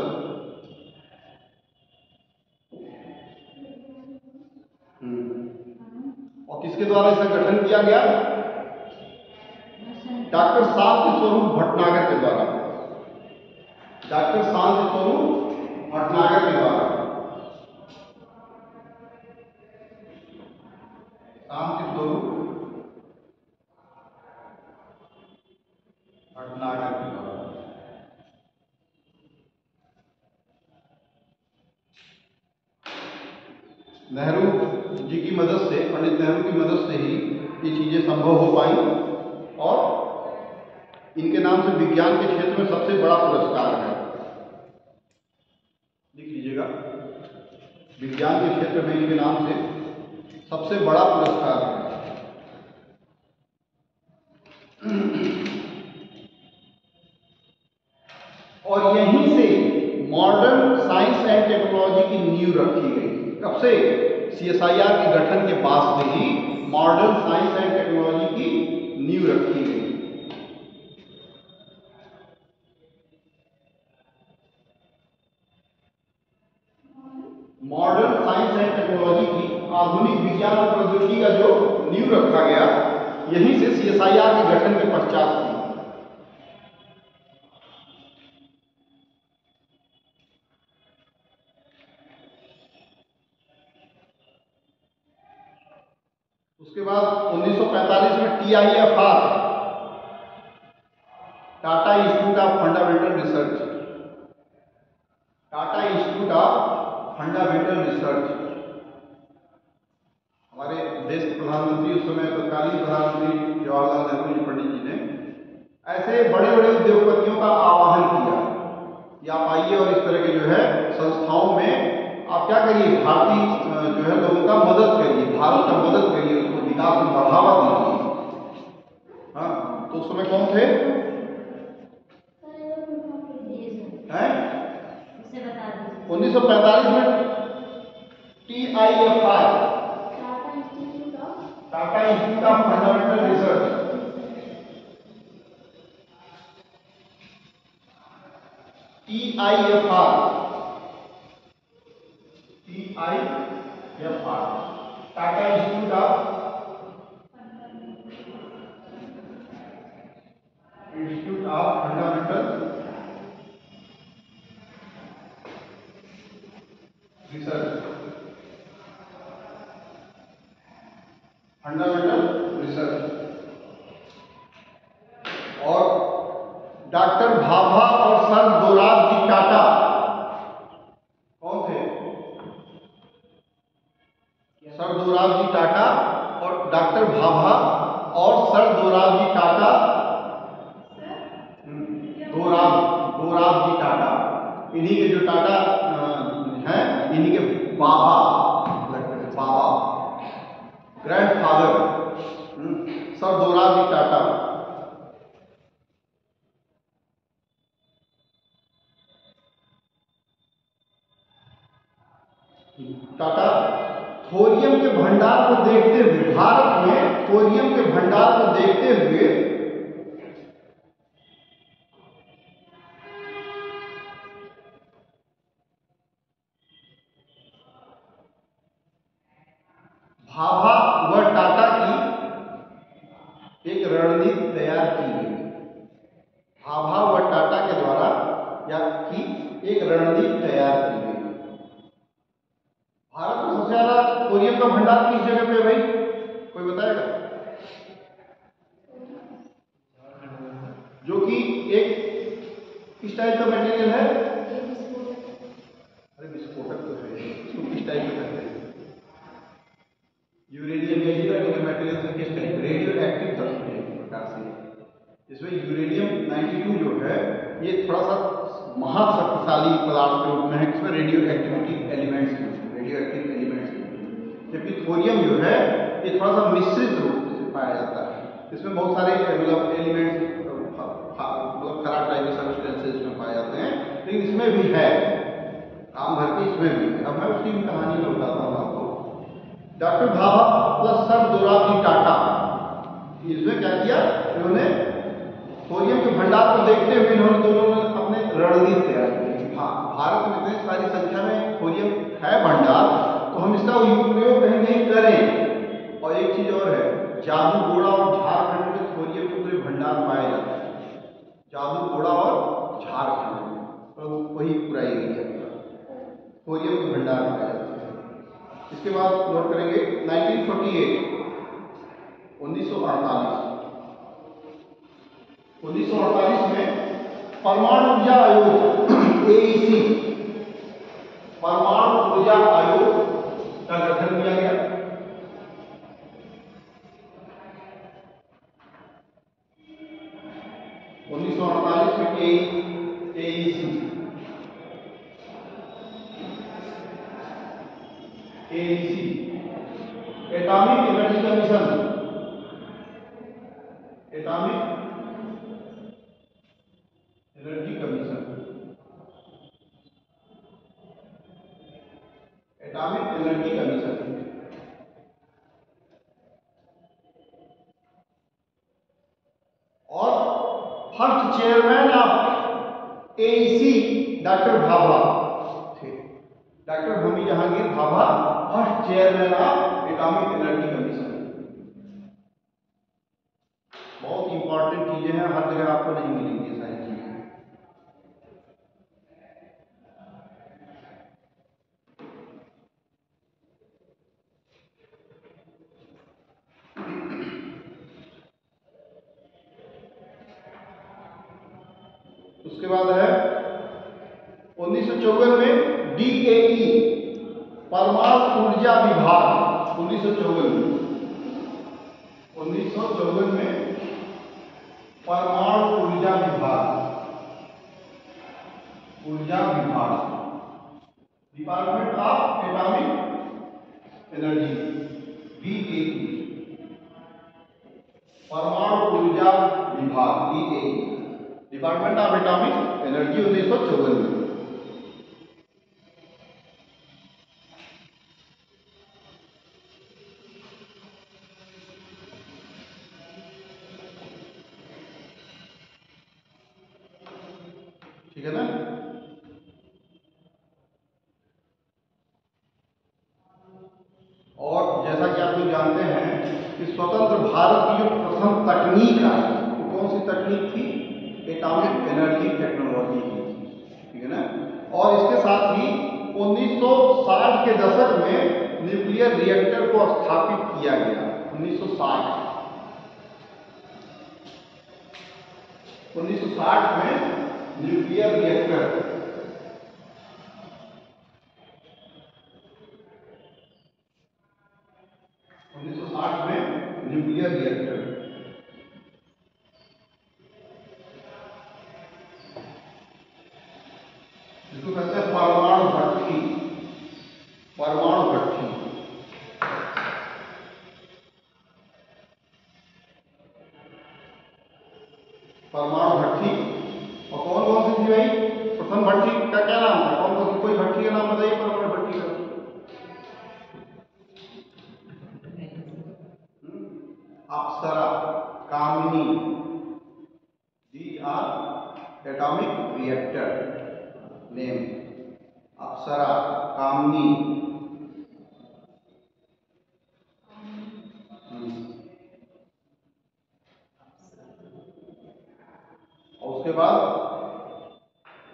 A: और किसके द्वारा इसका गठन किया गया? डॉक्टर शांति स्वरूप भटनागर के द्वारा। डॉक्टर शांति स्वरूप भटनागर के द्वारा। शांति स्वरूप भटनागर के द्वारा। नेहरू जी की मदद से, पंडित नेहरू की मदद से ही ये चीजें संभव हो पाई और इनके नाम से विज्ञान के क्षेत्र में सबसे बड़ा पुरस्कार है, लिख लीजिएगा, विज्ञान के क्षेत्र में इनके नाम से सबसे बड़ा पुरस्कार है। और यहीं से मॉडर्न साइंस एंड टेक्नोलॉजी की नींव रखी गई। कब से? CSIR के गठन के बाद से ही मॉडर्न साइंस एंड टेक्नोलॉजी की नींव रखी गई। मॉडर्न साइंस एंड टेक्नोलॉजी की, आधुनिक विज्ञान और प्रौद्योगिकी का जो नींव रखा गया, यहीं से CSIR के गठन के पश्चात थी। उसके बाद 1945 में TIFR, Tata institute of fundamental research, Tata institute of fundamental research. हमारे देश के प्रधानमंत्री उस समय तत्कालीन प्रधानमंत्री जवाहरलाल नेहरू जी पंडित जी ने ऐसे बड़े बड़े उद्योगपतियों का आह्वान किया कि आप आइए और इस तरह के जो है संस्थाओं में आप क्या करिए, भारतीय जो है लोगों का मदद करिए, भारत का मदद करिए, उसको विकास में बढ़ावा दीजिए। हाँ, तो उस समय कौन थे? हैं? 1945 में TIFR, Tata institute of fundamental research, TIFR, Tata institute of fundamental research, fundamental research. और डॉक्टर भाभा और सर दोराबजी टाटा कौन थे? सर दोराबजी टाटा और डॉक्टर भाभा और सर दोराबजी टाटा, दोराबजी टाटा, इन्हीं के जो टाटा हैं, इन्हीं के बाबा लगते थे, बाबा, grandfather, sir Dorabji Tata. Tata thorium के भंडार को देखते हुए, भारत में थोरियम के भंडार को देखते हुए भाभा व टाटा की एक रणनीति तैयार की गई। भाभा व टाटा के द्वारा या की एक रणनीति तैयार की गई। भारत में सबसे ज्यादा थोरियम का भंडार किस जगह पे भाई, कोई बताएगा? जो कि एक किस टाइप का मटेरियल है? अरे विस्फोटक तो है, इसको किस टाइप का कहते हैं? यूरेनियम मटेरियल से किस टाइप? रेडियो एक्टिव तत्व है एक प्रकार से। इसमें यूरेनियम 92 जो है ये थोड़ा सा महाशक्तिशाली पदार्थ के रूप में है, इसमें रेडियो एक्टिविटी एलिमेंट्स हैं, रेडियो एक्टिव एलिमेंट्स हैं। जबकि थोरियम जो है ये थोड़ा सा मिश्रित रूप से पाया जाता है, इसमें बहुत सारे मतलब एलिमेंट्स, मतलब खराब टाइप के सब्सटेंसेस इसमें पाए जाते हैं, लेकिन इसमें भी है, काम भर के इसमें भी है। अब मैं उसकी कहानी में बताता हूँ आपको। Doctor Bhabha plus sir Dorabji Tata, इसमें क्या किया, इन्होंने थोरियम के भंडार को देखते हुए इन्होंने दोनों ने अपने रणनीति तैयार की। भारत में इतनी सारी संख्या में थोरियम है भंडार, तो हम इसका उपयोग कहीं नहीं करें। और एक चीज और है, जादूगोड़ा और झारखंड में थोरियम के पूरे भंडार पाए जाते हैं। जादूगोड़ा और झारखंड में, तो वही पूरा एरिया थोरियम के भंडार पाए जाते हैं। इसके बाद नोट करेंगे 1948, 1948 में परमाणु ऊर्जा आयोग AEC, परमाणु ऊर्जा आयोग का गठन किया गया। में AEC, atomic energy commission, atomic energy commission, atomic energy commission. और first chairman of AEC doctor Bhabha थे, doctor Homi Jehangir Bhabha first chairman of atomic energy commission. बहुत इंपॉर्टेंट चीजें हैं, हर जगह आपको नहीं मिलेंगी सारी चीजें। उसके बाद है 1954 में DAE परमाणु ऊर्जा विभाग, 1954 में परमाणु ऊर्जा विभाग, department of atomic energy, DAE परमाणु ऊर्जा विभाग, DAE department of atomic energy 1954 में। ठीक है ना। और जैसा कि आप लोग जानते हैं कि स्वतंत्र भारत की जो प्रथम तकनीक आई वो कौन सी तकनीक थी? एटॉमिक एनर्जी टेक्नोलॉजी की थी। ठीक है ना। और इसके साथ ही 1960 के दशक में न्यूक्लियर रिएक्टर को स्थापित किया गया। 1960 में न्यूक्लियर रिएक्टर, न्यूक्लियर रिएक्टर जिसको कहते हैं परमाणु भट्ठी, परमाणु भट्ठी। परमाणु भट्ठी और कौन कौन सी थी भाई? प्रथम भट्ठी का क्या नाम था? कौन कौन सी? कोई भट्ठी का नाम बताइए परमाणु भट्ठी का। अप्सरा, कामिनी, दी आर एटॉमिक रिएक्टर नेम, अप्सरा, कामिनी। और उसके बाद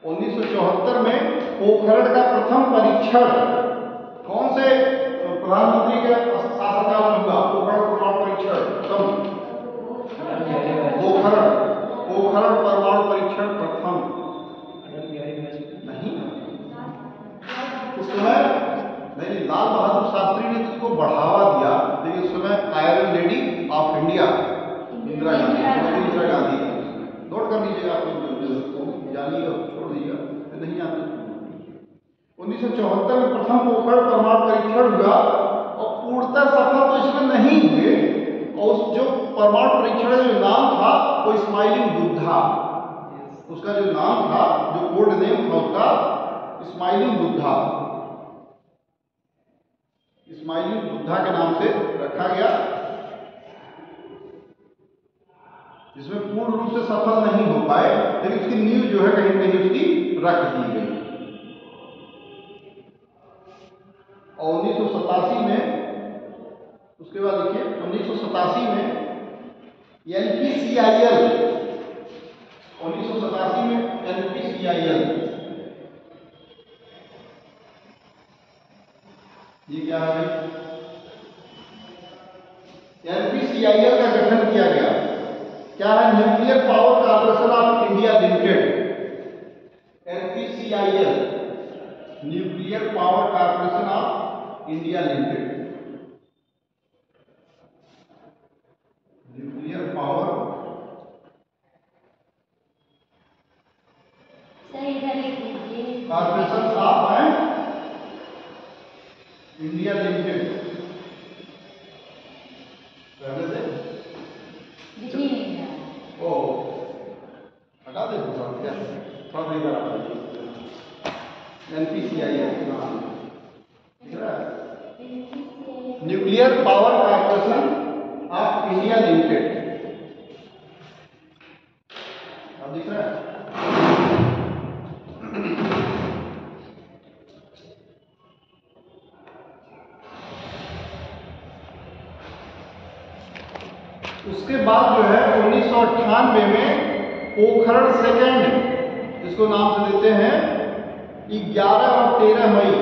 A: 1974 में पोखरण का प्रथम परीक्षण कौन से प्रधानमंत्री के शासनकाल में हुआ? पोखरण परमाणु परीक्षण प्रथम, पोखरण परमाणु परीक्षण प्रथम। नहीं, उस समय नहीं, लाल बहादुर शास्त्री ने इसको बढ़ावा दिया, लेकिन उस समय iron lady of India Indira Gandhi, note कर लीजिएगा, आप जानिएगा, छोड़ दीजिएगा, नहीं आता। 1974 में प्रथम पोखरण परमाणु परीक्षण हुआ और पूर्णतः सफल तो इसमें नहीं हुए। और उस जो परमाणु परीक्षण का जो नाम था वो स्माइलिंग बुद्धा, उसका जो नाम था, जो कोड नेम था उसका स्माइलिंग बुद्धा, स्माइलिंग बुद्धा के नाम से रखा गया, जिसमें पूर्ण रूप से सफल नहीं हो पाए, लेकिन उसकी नींव जो है कहीं कहीं उसकी रख दी गई। और 1987 में, उसके बाद देखिए 1987 में NPCIL, 1987 में NPCIL, ये क्या है? NPCIL का गठन किया गया। क्या है? Nuclear power corporation of India limited, NPCIL, nuclear power corporation of India limited, nuclear power corporation of India limited. पहले से ओ हटा दे, थोड़ा देर NPCIL nuclear power corporation of India limited, अब दिख रहा है। उसके बाद जो है 1998 में पोखरण सेकेंड, जिसको नाम से देते हैं 11 और 13 मई,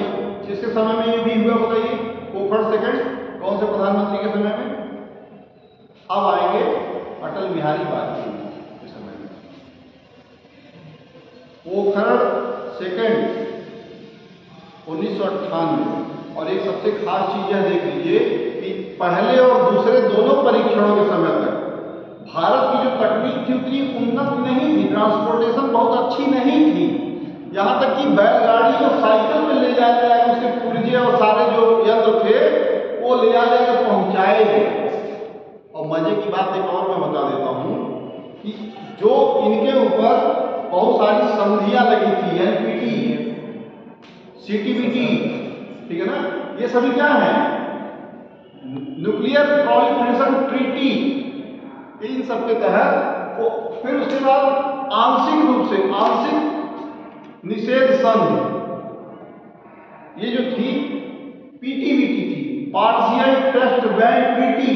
A: जिसके समय में ये भी हुआ, बताइए पोखरण सेकेंड कौन से प्रधानमंत्री के समय में? अब आएंगे अटल बिहारी वाजपेयी के समय में। पोखरण सेकेंड 1998। और एक सबसे खास चीज यह देख लीजिए कि पहले और दूसरे दोनों परीक्षणों के समय तक भारत की जो तकनीक थी उतनी उन्नत नहीं थी, ट्रांसपोर्टेशन बहुत अच्छी नहीं थी। यहाँ तक कि बैलगाड़ी और साइकिल में ले जाया उसके पुर्जे और सारे जो यंत्र थे वो ले जाकर पहुंचाए गए। और मजे की बात एक और मैं बता देता हूँ कि जो इनके ऊपर बहुत सारी संधियां लगी थी, एनपीटी, सीटीबीटी, ठीक है ना, ये सभी क्या है? Nuclear proliferation treaty. इन सब के तहत वो फिर उसके बाद आंशिक रूप से आंशिक निषेध संधि, ये जो थी पीटीबीटी थी, partial test ban treaty,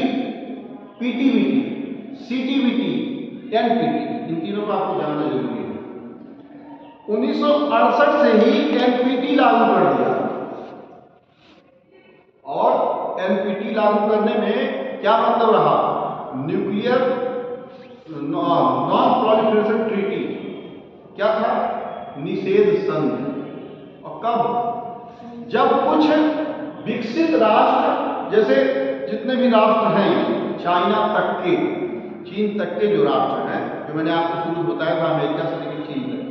A: PTBT, CTBT, NPT, इन तीनों को आपको जानना जरूरी है। 1968 से ही एनपीटी लागू कर दिया। और एनपीटी लागू करने में क्या मतलब रहा? न्यूक्लियर नॉन प्रोलिफरेशन ट्रीटी क्या था? निषेध संधि। और कब? जब कुछ विकसित राष्ट्र, जैसे जितने भी राष्ट्र हैं, चाइना तक के, चीन तक के जो राष्ट्र हैं, जो मैंने आपको शुरू में बताया था, अमेरिका से लेकर चीन तक,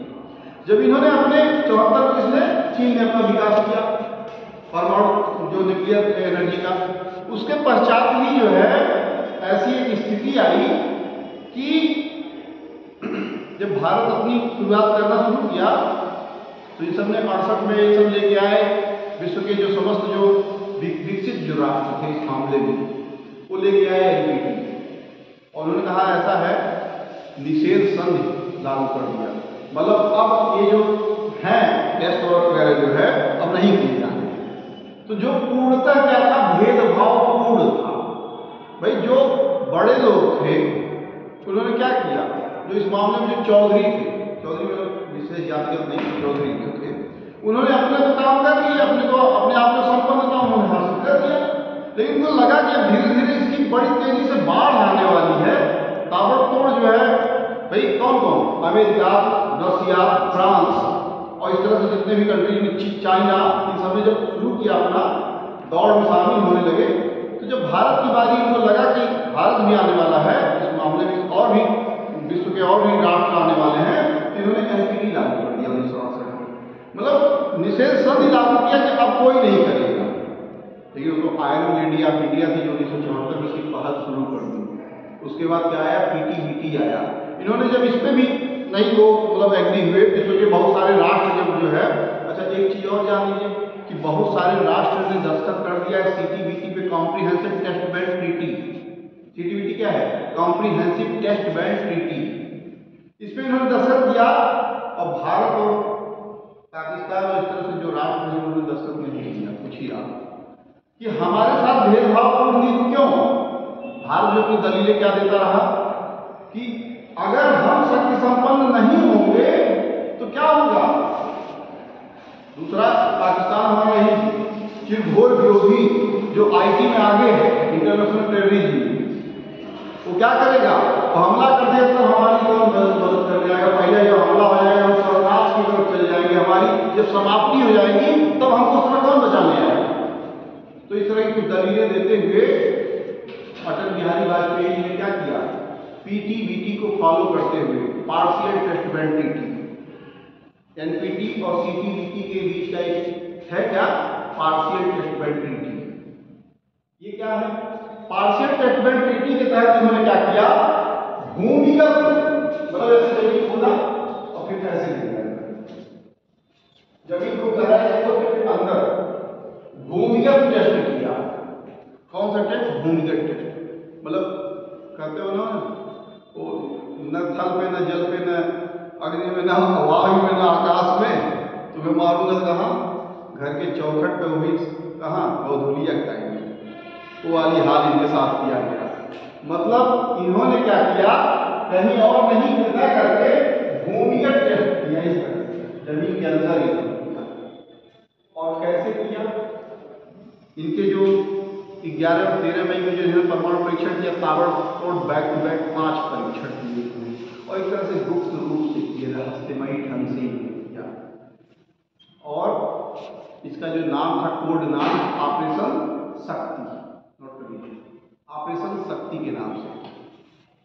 A: जब इन्होंने अपने 74 में चीन ने अपना विकास किया परमाणु जो न्यूक्लियर एनर्जी का, उसके पश्चात ही जो है ऐसी एक स्थिति आई कि जब भारत अपनी शुरुआत करना शुरू किया तो इन सब ने 68 में ये सब लेके आए, विश्व के जो समस्त जो विकसित जो राष्ट्र थे इस मामले में, वो लेके आए एनपीटी। और उन्होंने कहा ऐसा है, निषेध संधि लागू कर दिया। मतलब अब ये जो है टेस्ट वगैरह जो है अब नहीं किए जाने। तो जो पूर्णतः क्या था? भेदभाव पूर्ण था। भाई जो बड़े लोग थे उन्होंने क्या किया, जो इस मामले में जो चौधरी थे, चौधरी मतलब विशेष जातिगत नहीं, चौधरी जो थे, उन्होंने अपने तो काम कर लिया, अपने आप में संपन्नता उन्होंने हासिल कर लिया। लेकिन उनको लगा कि धीरे धीरे इसकी बड़ी तेजी से बाढ़ आने वाली है, ताबड़तोड़ जो है, भाई कौन कौन? अमेरिका, रसिया, फ्रांस और इस तरह से जितने भी कंट्री में, चाइना, इन सब ने जब शुरू किया अपना दौड़ में शामिल होने लगे, तो जब भारत की बारी उनको लगा कि भारत भी आने वाला है इस मामले में, और भी विश्व के और भी राष्ट्र आने वाले हैं, तो इन्होंने एनपीटी लागू कर दिया 1968। मतलब निषेध संधि लागू किया कि अब कोई नहीं करेगा। लेकिन उनको आयरन इंडिया थी जो 1974 में इसकी पहल शुरू कर दी। उसके बाद क्या आया? पीटीबीटी आया। इन्होंने जब इस पर भी नहीं वो मतलब एग्री हुए, विश्व के बहुत सारे राष्ट्र जब जो है, अच्छा एक चीज और जान लीजिए कि बहुत सारे राष्ट्र ने दस्तखत कर दिया है सीटीबीटी पे, comprehensive test ban treaty. CTBT क्या है? Comprehensive test ban treaty. इस पे इन्होंने दस्तखत किया और भारत और पाकिस्तान और इस तरह से जो राष्ट्र हैं उन्होंने दस्तखत नहीं किया। कुछ ही रहा कि हमारे साथ भेदभावपूर्ण नीति क्यों? भारत जो अपनी दलीलें क्या देता रहा कि अगर हम शक्ति संपन्न नहीं होंगे तो क्या होगा? दूसरा, पाकिस्तान हमारा ही चिरघोर विरोधी जो आईटी में आगे है, इंटरनेशनल टेररिज्म, वो क्या करेगा? तो हमला कर दिया तो हमारी कौन मदद कर जाएगा? पहले जो हमला हो जाएगा हम सर्वनाश की तरफ चले जाएंगे, हमारी जब समाप्ति हो जाएगी तब हमको उसमें कौन बचाने आएगा? तो इस तरह की कुछ दलीलें देते हुए अटल बिहारी वाजपेयी ने क्या किया? पीटीबीटी को फॉलो करते हुए partial test ban treaty, NPT और सीटीबीटी के बीच का एक है क्या? Partial test ban treaty. ये क्या है? पार्शियल टेस्ट बैंड ट्रीटी के तहत उन्होंने क्या किया? भूमिगत, मतलब ऐसे जमीन खोदा और फिर ऐसे जमीन को गहराई तो फिर अंदर भूमिगत टेस्ट किया। कौन सा टेस्ट? भूमिगत टेस्ट। मतलब कहते हो ना, वो न थल पे, न जल पे, न अग्नि में, न वायु में, न आकाश में, तुम्हें मारूंगा कहाँ? घर के चौखट पे, वही कहाँ? गोधुलिया टाइम में। वो वाली हाल इनके साथ किया गया। मतलब इन्होंने क्या किया? कहीं और नहीं निर्णय करके भूमिगत टेस्ट किया, इस तरह जमीन के अंदर ही किया। और कैसे किया? इनके जो 11 और 13 मई में जो परमाणु परीक्षण किया, ताबड़तोड़ बैक टू बैक 5 परीक्षण किए और एक तरह से गुप्त रूप से किए, रहस्यमयी ढंग से और इसका जो नाम था, कोड नाम ऑपरेशन शक्ति, नोट करिए, ऑपरेशन शक्ति के नाम से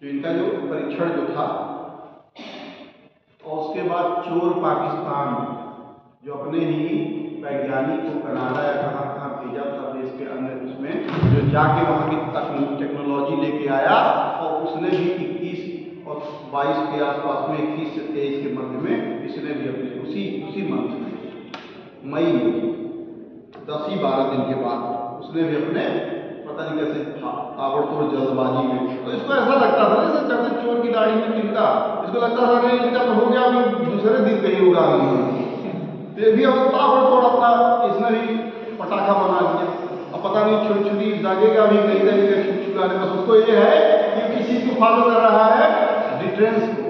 A: जो इनका जो परीक्षण जो था। और उसके बाद चोर पाकिस्तान, जो अपने ही वैज्ञानिक को कनाडा या कहाँ कहाँ भेजा था देश के अंदर, उसमें जो जाके वहाँ की टेक्नोलॉजी लेके आया, और उसने भी 21 और 22 के आसपास में, 21 से 23 के मध्य में इसने भी अपने उसी मंथ में मई में 10-12 दिन के बाद उसने भी अपने पता नहीं कैसे ताबड़तोड़ जल्दबाजी में, तो इसको ऐसा लगता था जैसे कहते चोर की दाढ़ी में तिनका, इसको लगता था नहीं इनका तो हो गया, अभी दूसरे दिन कहीं होगा तो भी अब ताबड़तोड़ अपना इसने भी पटाखा बना दिया। अब पता नहीं छुरी दागेगा भी नहीं दागेगा, छुड़ाने, बस उसको ये है कि किसी को फॉलो कर रहा है डिटरेंस को,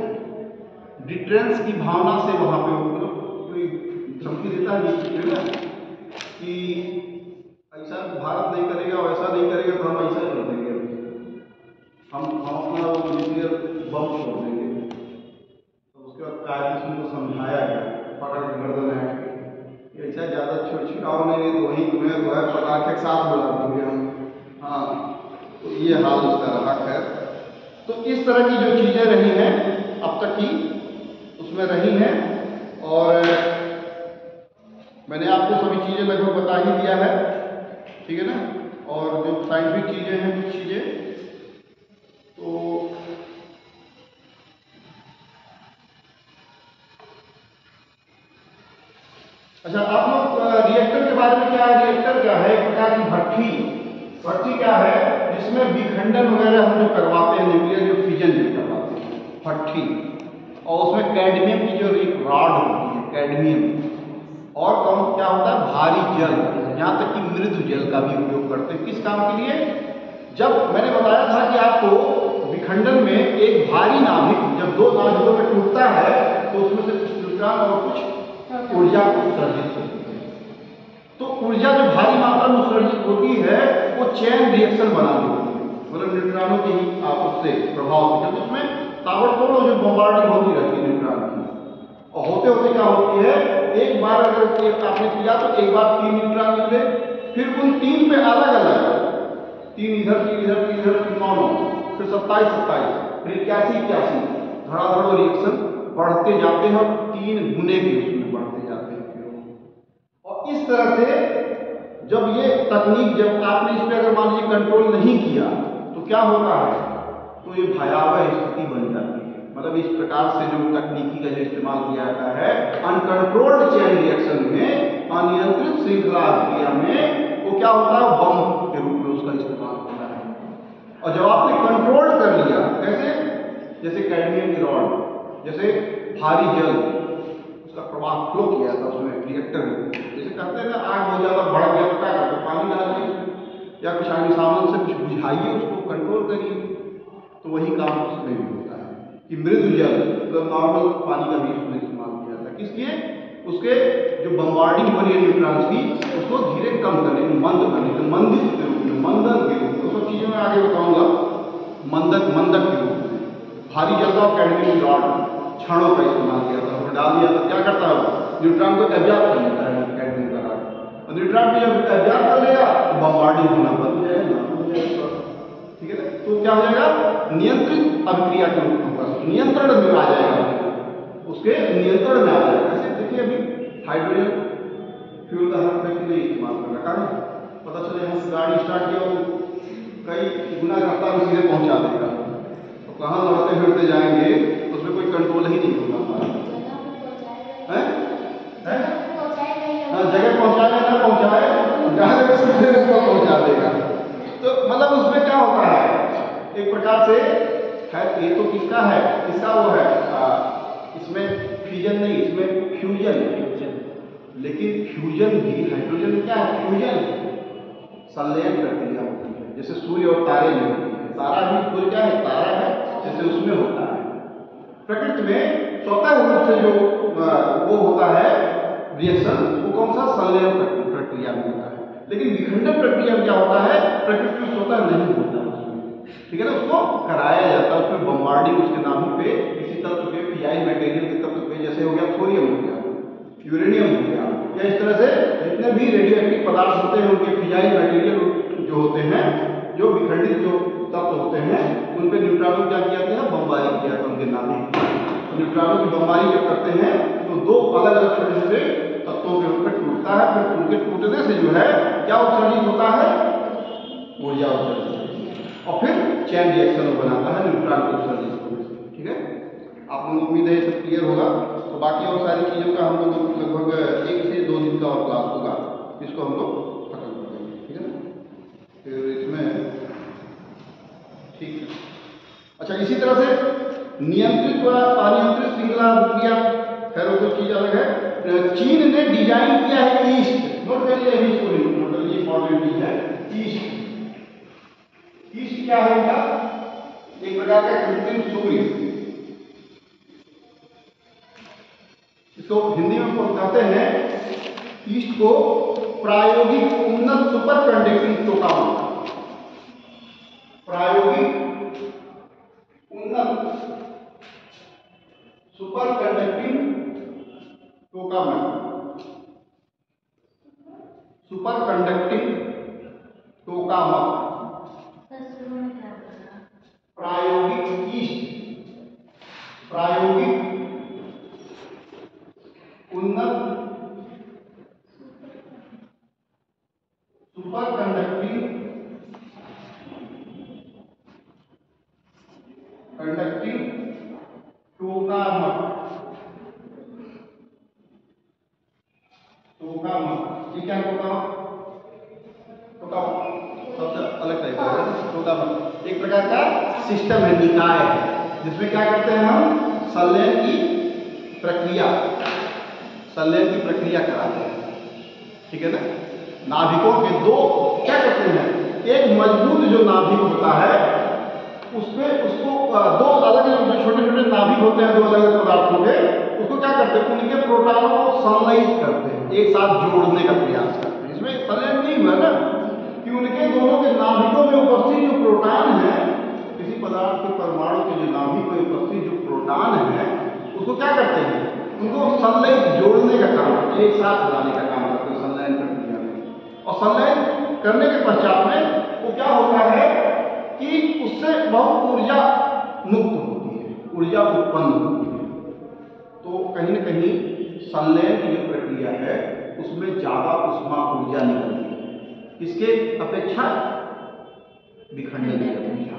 A: डिटरेंस की भावना से वहाँ पे कोई धमकी देता है कि ऐसा भारत नहीं करेगा, वैसा नहीं करेगा तो हम ऐसा कर देंगे, हम अपना वो न्यूक्लियर बम छोड़ देंगे। तो उसके बाद कायदे से उनको समझाया गया, पकड़ के गर्दन है कि ऐसा ज़्यादा छिड़छिड़ाव नहीं तो वहीं तुम्हें जो है पटाखे के साथ बुला देंगे हम। हाँ, तो ये हाल उसका रहा। खैर, तो इस तरह की जो चीज़ें रही हैं अब तक की उसमें रही हैं, और मैंने आपको सभी चीज़ें लगभग बता ही दिया है, ठीक है ना। और जो साइंटिफिक चीज़ें हैं कुछ चीज़ें, तो अच्छा, आप लोग रिएक्टर के बारे में क्या है? रिएक्टर क्या है? एक प्रकार की भट्ठी। भट्ठी क्या है? जिसमें विखंडन वगैरह हम जो करवाते हैं, न्यूक्लियर जो फिजन जो करवाते हैं, भट्ठी। और उसमें कैडमियम की जो एक रॉड होती है, कैडमियम, और कौन क्या होता है, भारी जल, यहाँ तक कि मृदु जल का भी उपयोग करते हैं। किस काम के लिए? जब मैंने बताया था कि आपको विखंडन में एक भारी नाभिक जब दो नाभिकों में टूटता है तो उसमें से कुछ न्यूट्रॉन और कुछ ऊर्जा उत्सर्जित होती है। तो ऊर्जा जो भारी मात्रा में उत्सर्जित होती है वो चेन रिएक्शन बना देती है, मतलब न्यूट्रॉनों के ही आपस से प्रभाव से, जब उसमें ताबड़तोड़ जो बम्बार्डिंग होती रहती है न्यूट्रॉन की, और होते होते क्या होती है, एक बार अगर आपने किया तो एक बार 3 न्यूट्रॉन निकले, फिर उन 3 पे अलग अलग 3 इधर 3 इधर 3 इधर 9, फिर 27, फिर 81, धड़ाधड़ रिएक्शन बढ़ते जाते हैं और 3 गुने के उसमें बढ़ते जाते हैं। और इस तरह से जब ये तकनीक, जब आपने इस पर अगर मान लीजिए कंट्रोल नहीं किया तो क्या होता है, तो ये भयावह स्थिति बन जाती है। मतलब इस प्रकार से जो तकनीकी का जो इस्तेमाल किया जाता है अनकंट्रोल्ड चेन रिएक्शन में, अनियंत्रित श्रृंखला क्रिया में, वो क्या होता है, बम के रूप में उसका इस्तेमाल होता है। और जब आपने कंट्रोल कर लिया, कैसे, जैसे कैडमियम की रॉड, जैसे भारी जल, उसका प्रवाह फ्लो किया था उसमें रिएक्टर में, जैसे कहते हैं ना आग बहुत ज़्यादा बढ़ गया तो क्या करते, पानी डालिए या कुछ अग्निशामन से कुछ बुझाइए, उसको कंट्रोल करिए। तो वही काम उसमें भी होता है कि मृदु जल, मतलब नॉर्मल पानी का भी उसमें इस्तेमाल किया जाता है। किस लिए? उसके जो बम्बार्डिंग हो रही है न्यूट्रॉन्स की, उसको धीरे कम करने, मंद करने के, मंदित के रूप में, मंदन के रूप में, वो सब चीज़ें मैं आगे बताऊंगा, मंदक के रूप में। भारी जल का कैडमियम रॉड क्षणों का इस्तेमाल किया था, उसमें डाल दिया तो क्या करता है, न्यूट्रॉन को एब्जॉर्ब कर लेता है कैडमियम का रॉड, और न्यूट्रॉन को जब एब्जॉर्ब कर लेगा तो बम्बार्डिंग होना बंद हो जाएगा, ठीक है ना। तो क्या हो जाएगा, नियंत्रित अभिक्रिया के रूप में, नियंत्रण में आ जाएगा, उसके नियंत्रण में आ जाएगा। जैसे देखिए अभी हाइड्रोजन फ्यूल का हर व्यक्ति नहीं इस्तेमाल कर रहा है, पता चले हम गाड़ी स्टार्ट किया वो कई गुना रफ्तार में सीधे पहुंचा देगा, तो कहाँ लड़ते फिरते जाएंगे, उसमें कोई कंट्रोल ही नहीं होगा हमारा, जगह पहुंचाए ना पहुंचाए, डायरेक्ट सीधे उसको पहुंचा देगा। तो मतलब उसमें क्या होता है, एक प्रकार से है, ये तो किसका है, इसका वो है, इसमें फ्यूजन नहीं, इसमें फ्यूजन, लेकिन फ्यूजन भी हाइड्रोजन में क्या है, फ्यूजन संलयन प्रक्रिया होती है, जैसे सूर्य और तारे में होती है। तारा भी, सूर्य क्या है, तारा है, जैसे उसमें होता है। प्रकृति में स्वतः रूप से जो वो होता है रिएक्शन, वो कौन सा, संलयन प्रक्रिया में होता है। लेकिन विखंडन प्रक्रिया में क्या होता है, प्रकृति में स्वतः नहीं होता उसमें, ठीक है ना, उसको कराया जाता है, उसमें बम्बार्डिंग उसके नाभिक पे किसी तत्व के, फिजाइल मटेरियल के तत्व पे, जैसे हो गया थोरियम हो गया, यूरेनियम हो गया, या इस तरह से जितने भी रेडियो एक्टिव पदार्थ होते हैं उनके फिजाइल मटेरियल जो होते हैं, जो विखंडित जो तत्व होते हैं, उन पे न्यूट्रॉनों क्या किया गया, बमबारी किया था उनके नाभिक। न्यूट्रॉनों की बमबारी जब करते हैं तो दो अलग अलग छोटे छोटे तत्वों के ऊपर टूटता है, फिर उनके टूटने से जो है क्या उत्सर्जित होता है, ऊर्जा उत्सर्जित, और फिर चैन रिएक्शन बनाता है न्यूट्रॉन को उत्सर्जित होने से। ठीक है, आप लोगों को उम्मीद है ये सब क्लियर होगा। तो बाकी और सारी चीज़ों का हम लोग लगभग 1 से 2 दिन का और क्लास होगा, इसको हम लोग खत्म कर देंगे। ठीक है ना, फिर इसमें ठीक है। अच्छा, इसी तरह से नियंत्रित व अनियंत्रित श्रृंखला प्रक्रिया, खैर वो तो चीज़ अलग है। चीन ने डिजाइन किया है ईस्ट, नोट करिए अभी इसको, मतलब ये इंपॉर्टेंट चीज है। ईस्ट क्या है इनका, एक प्रकार का कृत्रिम सूर्य, इसको हिंदी में कहते हैं, ईस्ट को प्रायोगिक उन्नत सुपर कंडक्टिंग टोकामक, प्रायोगिक उन्नत super conducting tokamak, super conducting tokamak, प्रायोगिक ईस्ट, प्रायोगिक उन्नत सुपर कंडक्टिंग टोकामक, ये क्या टोकामक, सबसे अलग टाइप का है टोकामक, एक प्रकार का सिस्टम है, निकाय है, जिसमें क्या करते हैं हम, संलयन की प्रक्रिया कराते हैं। ठीक है ना, नाभिकों के दो क्या करते हैं, एक मजबूत जो नाभिक होता है उसमें उसको दो अलग अलग जो छोटे छोटे नाभिक होते हैं, दो अलग अलग पदार्थों के, उसको क्या करते हैं, उनके प्रोटॉनों को संलयित करते हैं, एक साथ जोड़ने का प्रयास करते हैं। इसमें संलयन नहीं हुआ ना, कि उनके दोनों के नाभिकों में उपस्थित जो प्रोटॉन है, किसी पदार्थ के परमाणु के जो नाभिक में उपस्थित जो प्रोटॉन है, उसको क्या करते हैं, उनको संलयन जोड़ने का काम, एक साथ लाने का काम करते हैं संलयन प्रक्रिया में। और संलयन करने के पश्चात में वो क्या होता है कि उससे बहुत ऊर्जा मुक्त होती है, ऊर्जा उत्पन्न होती है। तो कहीं न कहीं संलयन की जो प्रक्रिया है उसमें ज्यादा ऊष्मा ऊर्जा निकलती है, किसके अपेक्षा, विखंडन की अपेक्षा,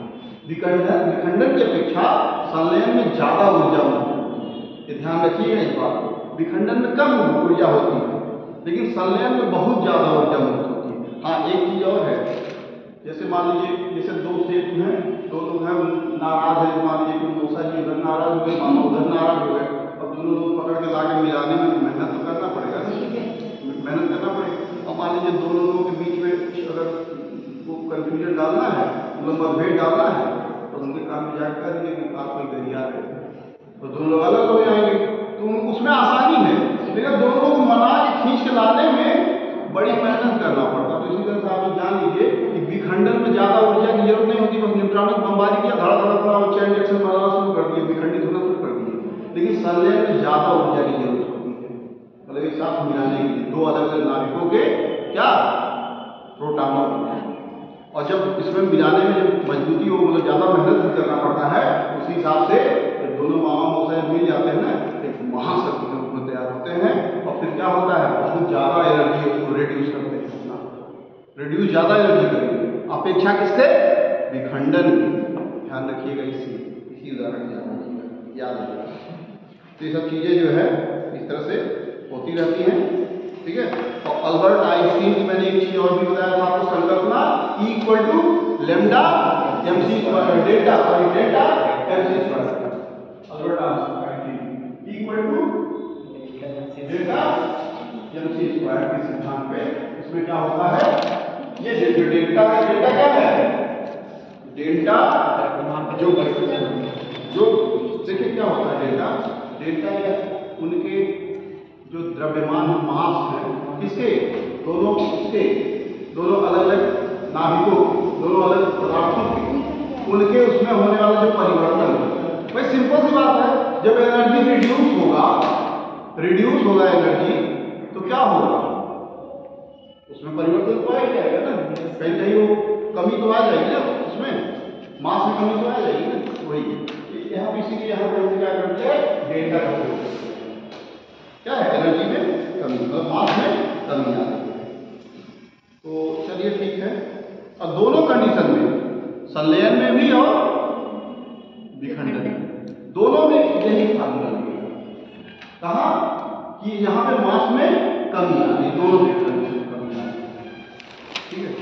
A: विखंडन की अपेक्षा संलयन में ज्यादा ऊर्जा मुक्त होती है। ये ध्यान रखिएगा इस बात को, विखंडन में कम ऊर्जा होती है लेकिन संलयन में बहुत ज्यादा ऊर्जा मुक्त होती है। हाँ, एक चीज और है, जैसे मान लीजिए, जैसे दो सेतु हैं, दो लोग हैं नाराज है, मान लीजिए कि मौसा जी उधर नाराज हो गए, मामा उधर नाराज हो गए, अब दोनों लोग पकड़ के लाके मिलाने में मेहनत तो करना पड़ेगा, मेहनत करना पड़ेगा। अब मान लीजिए दोनों लोगों के बीच में अगर वो कंफ्यूजन डालना है, मतलब मतभेद डालना है, तो उनके काम में जाकर कर दिए कि आप कोई गरिया है, तो दोनों लोग अलग हो जाएंगे, तो उसमें आसानी है, लेकिन दोनों लोग मना के खींच के लाने में बड़ी मेहनत करना पड़ता है। तो इसी तरह से आप जान लीजिए कि विखंडन में ज्यादा ऊर्जा की जरूरत नहीं होती, बस न्यूट्रॉनों की बमबारी किया, धड़ा धड़ा धड़ा और चैन रिएक्शन बनाना शुरू कर दिए, विखंडित होना शुरू कर दिए। लेकिन संलयन में ज्यादा ऊर्जा की जरूरत होती है, मतलब एक साथ मिलाने के लिए दो अलग अलग नाभिकों के क्या प्रोटॉनों, और जब इसमें मिलाने में जब मजबूती हो, मतलब ज्यादा मेहनत भी करना पड़ता है, उसी हिसाब से दोनों मामा मौसा मिल जाते हैं ना, एक महाशक्ति के रूप में तैयार होते हैं, और फिर क्या होता है, बहुत ज्यादा एनर्जी उसको रिड्यूस करते हैं, रिड्यूस ज्यादा एनर्जी करेंगे अपेक्षा किसके, विखंडन। ध्यान रखिएगा, इसी उदाहरण से याद रखिएगा। तो ये सब चीजें जो है इस तरह से होती रहती हैं। ठीक है, और अल्बर्ट आइंस्टीन की मैंने एक चीज और भी बताया था आपको, संकल्पना E = lambda mc square, delta mc square, Albert Einstein E = delta mc square के सिद्धांत पे, इसमें क्या होता है, ये डेल्टा क्या है, डेल्टा जो देखिए क्या होता है, डेल्टा या उनके जो द्रव्यमान मास है, किसके, दोनों उसके, दोनों अलग अलग नाभिकों, दोनों अलग पदार्थों के, उनके उसमें होने वाला जो परिवर्तन है, भाई सिंपल सी बात है, जब एनर्जी रिड्यूस होगा एनर्जी, तो तो क्या होगा, उसमें परिवर्तन तो आ ही जाएगा ना, कहीं कहीं वो कमी तो आ जाएगी ना, उसमें मास में कमी तो आ जाएगी ना। वही यहाँ पे इसीलिए यहाँ पे क्या करते हैं, डेल्टा का प्रयोग करते हैं। क्या है, एनर्जी में कमी, मतलब मास में कमी आ रही है। तो चलिए ठीक है। अब दोनों कंडीशन में, संलयन में भी और विखंडन में, दोनों में यही फार्मूला लगेगा। कहाँ कि यहाँ पे मास में कमी आ रही, दोनों में कंडीशन में कमी आ रही। ठीक है,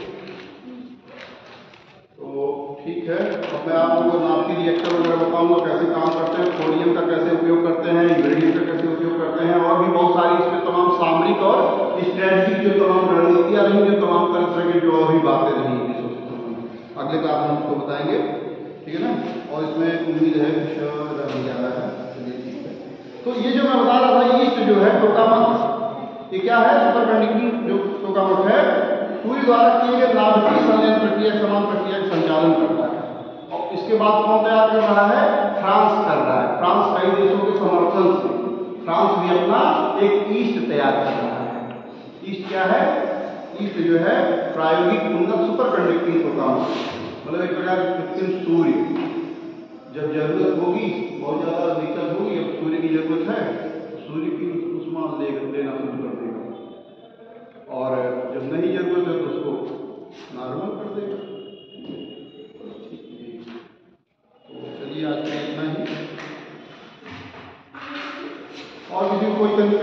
A: तो ठीक है। अब मैं आपको नाभिकीय रिएक्टर वगैरह बताऊंगा कैसे काम करते हैं, थोरियम का कैसे उपयोग करते हैं, यूरेनियम का कैसे उपयोग करते हैं, और भी बहुत सारी इसमें तमाम सामरिक और स्ट्रेटजिक जो तमाम रणनीतियां रही, जो तमाम तरह की जो अभी बातें रही अगले क्लास में उसको बताएंगे। ठीक है ना, और इसमें उम्मीद है कुछ रह जाना है। चलिए ठीक है। तो ये जो मैं बता रहा था, ईस्ट जो है टोकामक, ये क्या है, सुपर कंडक्टिंग जो टोकामक है, सूर्य द्वारा किए गए नाभिकीय संलयन प्रक्रिया समान प्रक्रिया का संचालन करता है। और इसके बाद कौन तैयार कर रहा है, फ्रांस कर रहा है। फ्रांस कई देशों के समर्थन से फ्रांस भी अपना एक ईस्ट तैयार कर रहा है। ईस्ट क्या है, ईस्ट जो है प्रायोगिक उन्नत सुपर कंडक्टिंग टोकामक, मतलब एक प्रकार कृत्रिम सूर्य। जब जरूरत होगी, बहुत ज्यादा दिक्कत होगी, अब सूर्य की जरूरत है, तो सूर्य की उष्मा लेना शुरू कर देगा, और जब नहीं जरूरत है तो उसको नॉर्मल कर देगा। तो चलिए आज के इतना ही, और किसी को कोई कहीं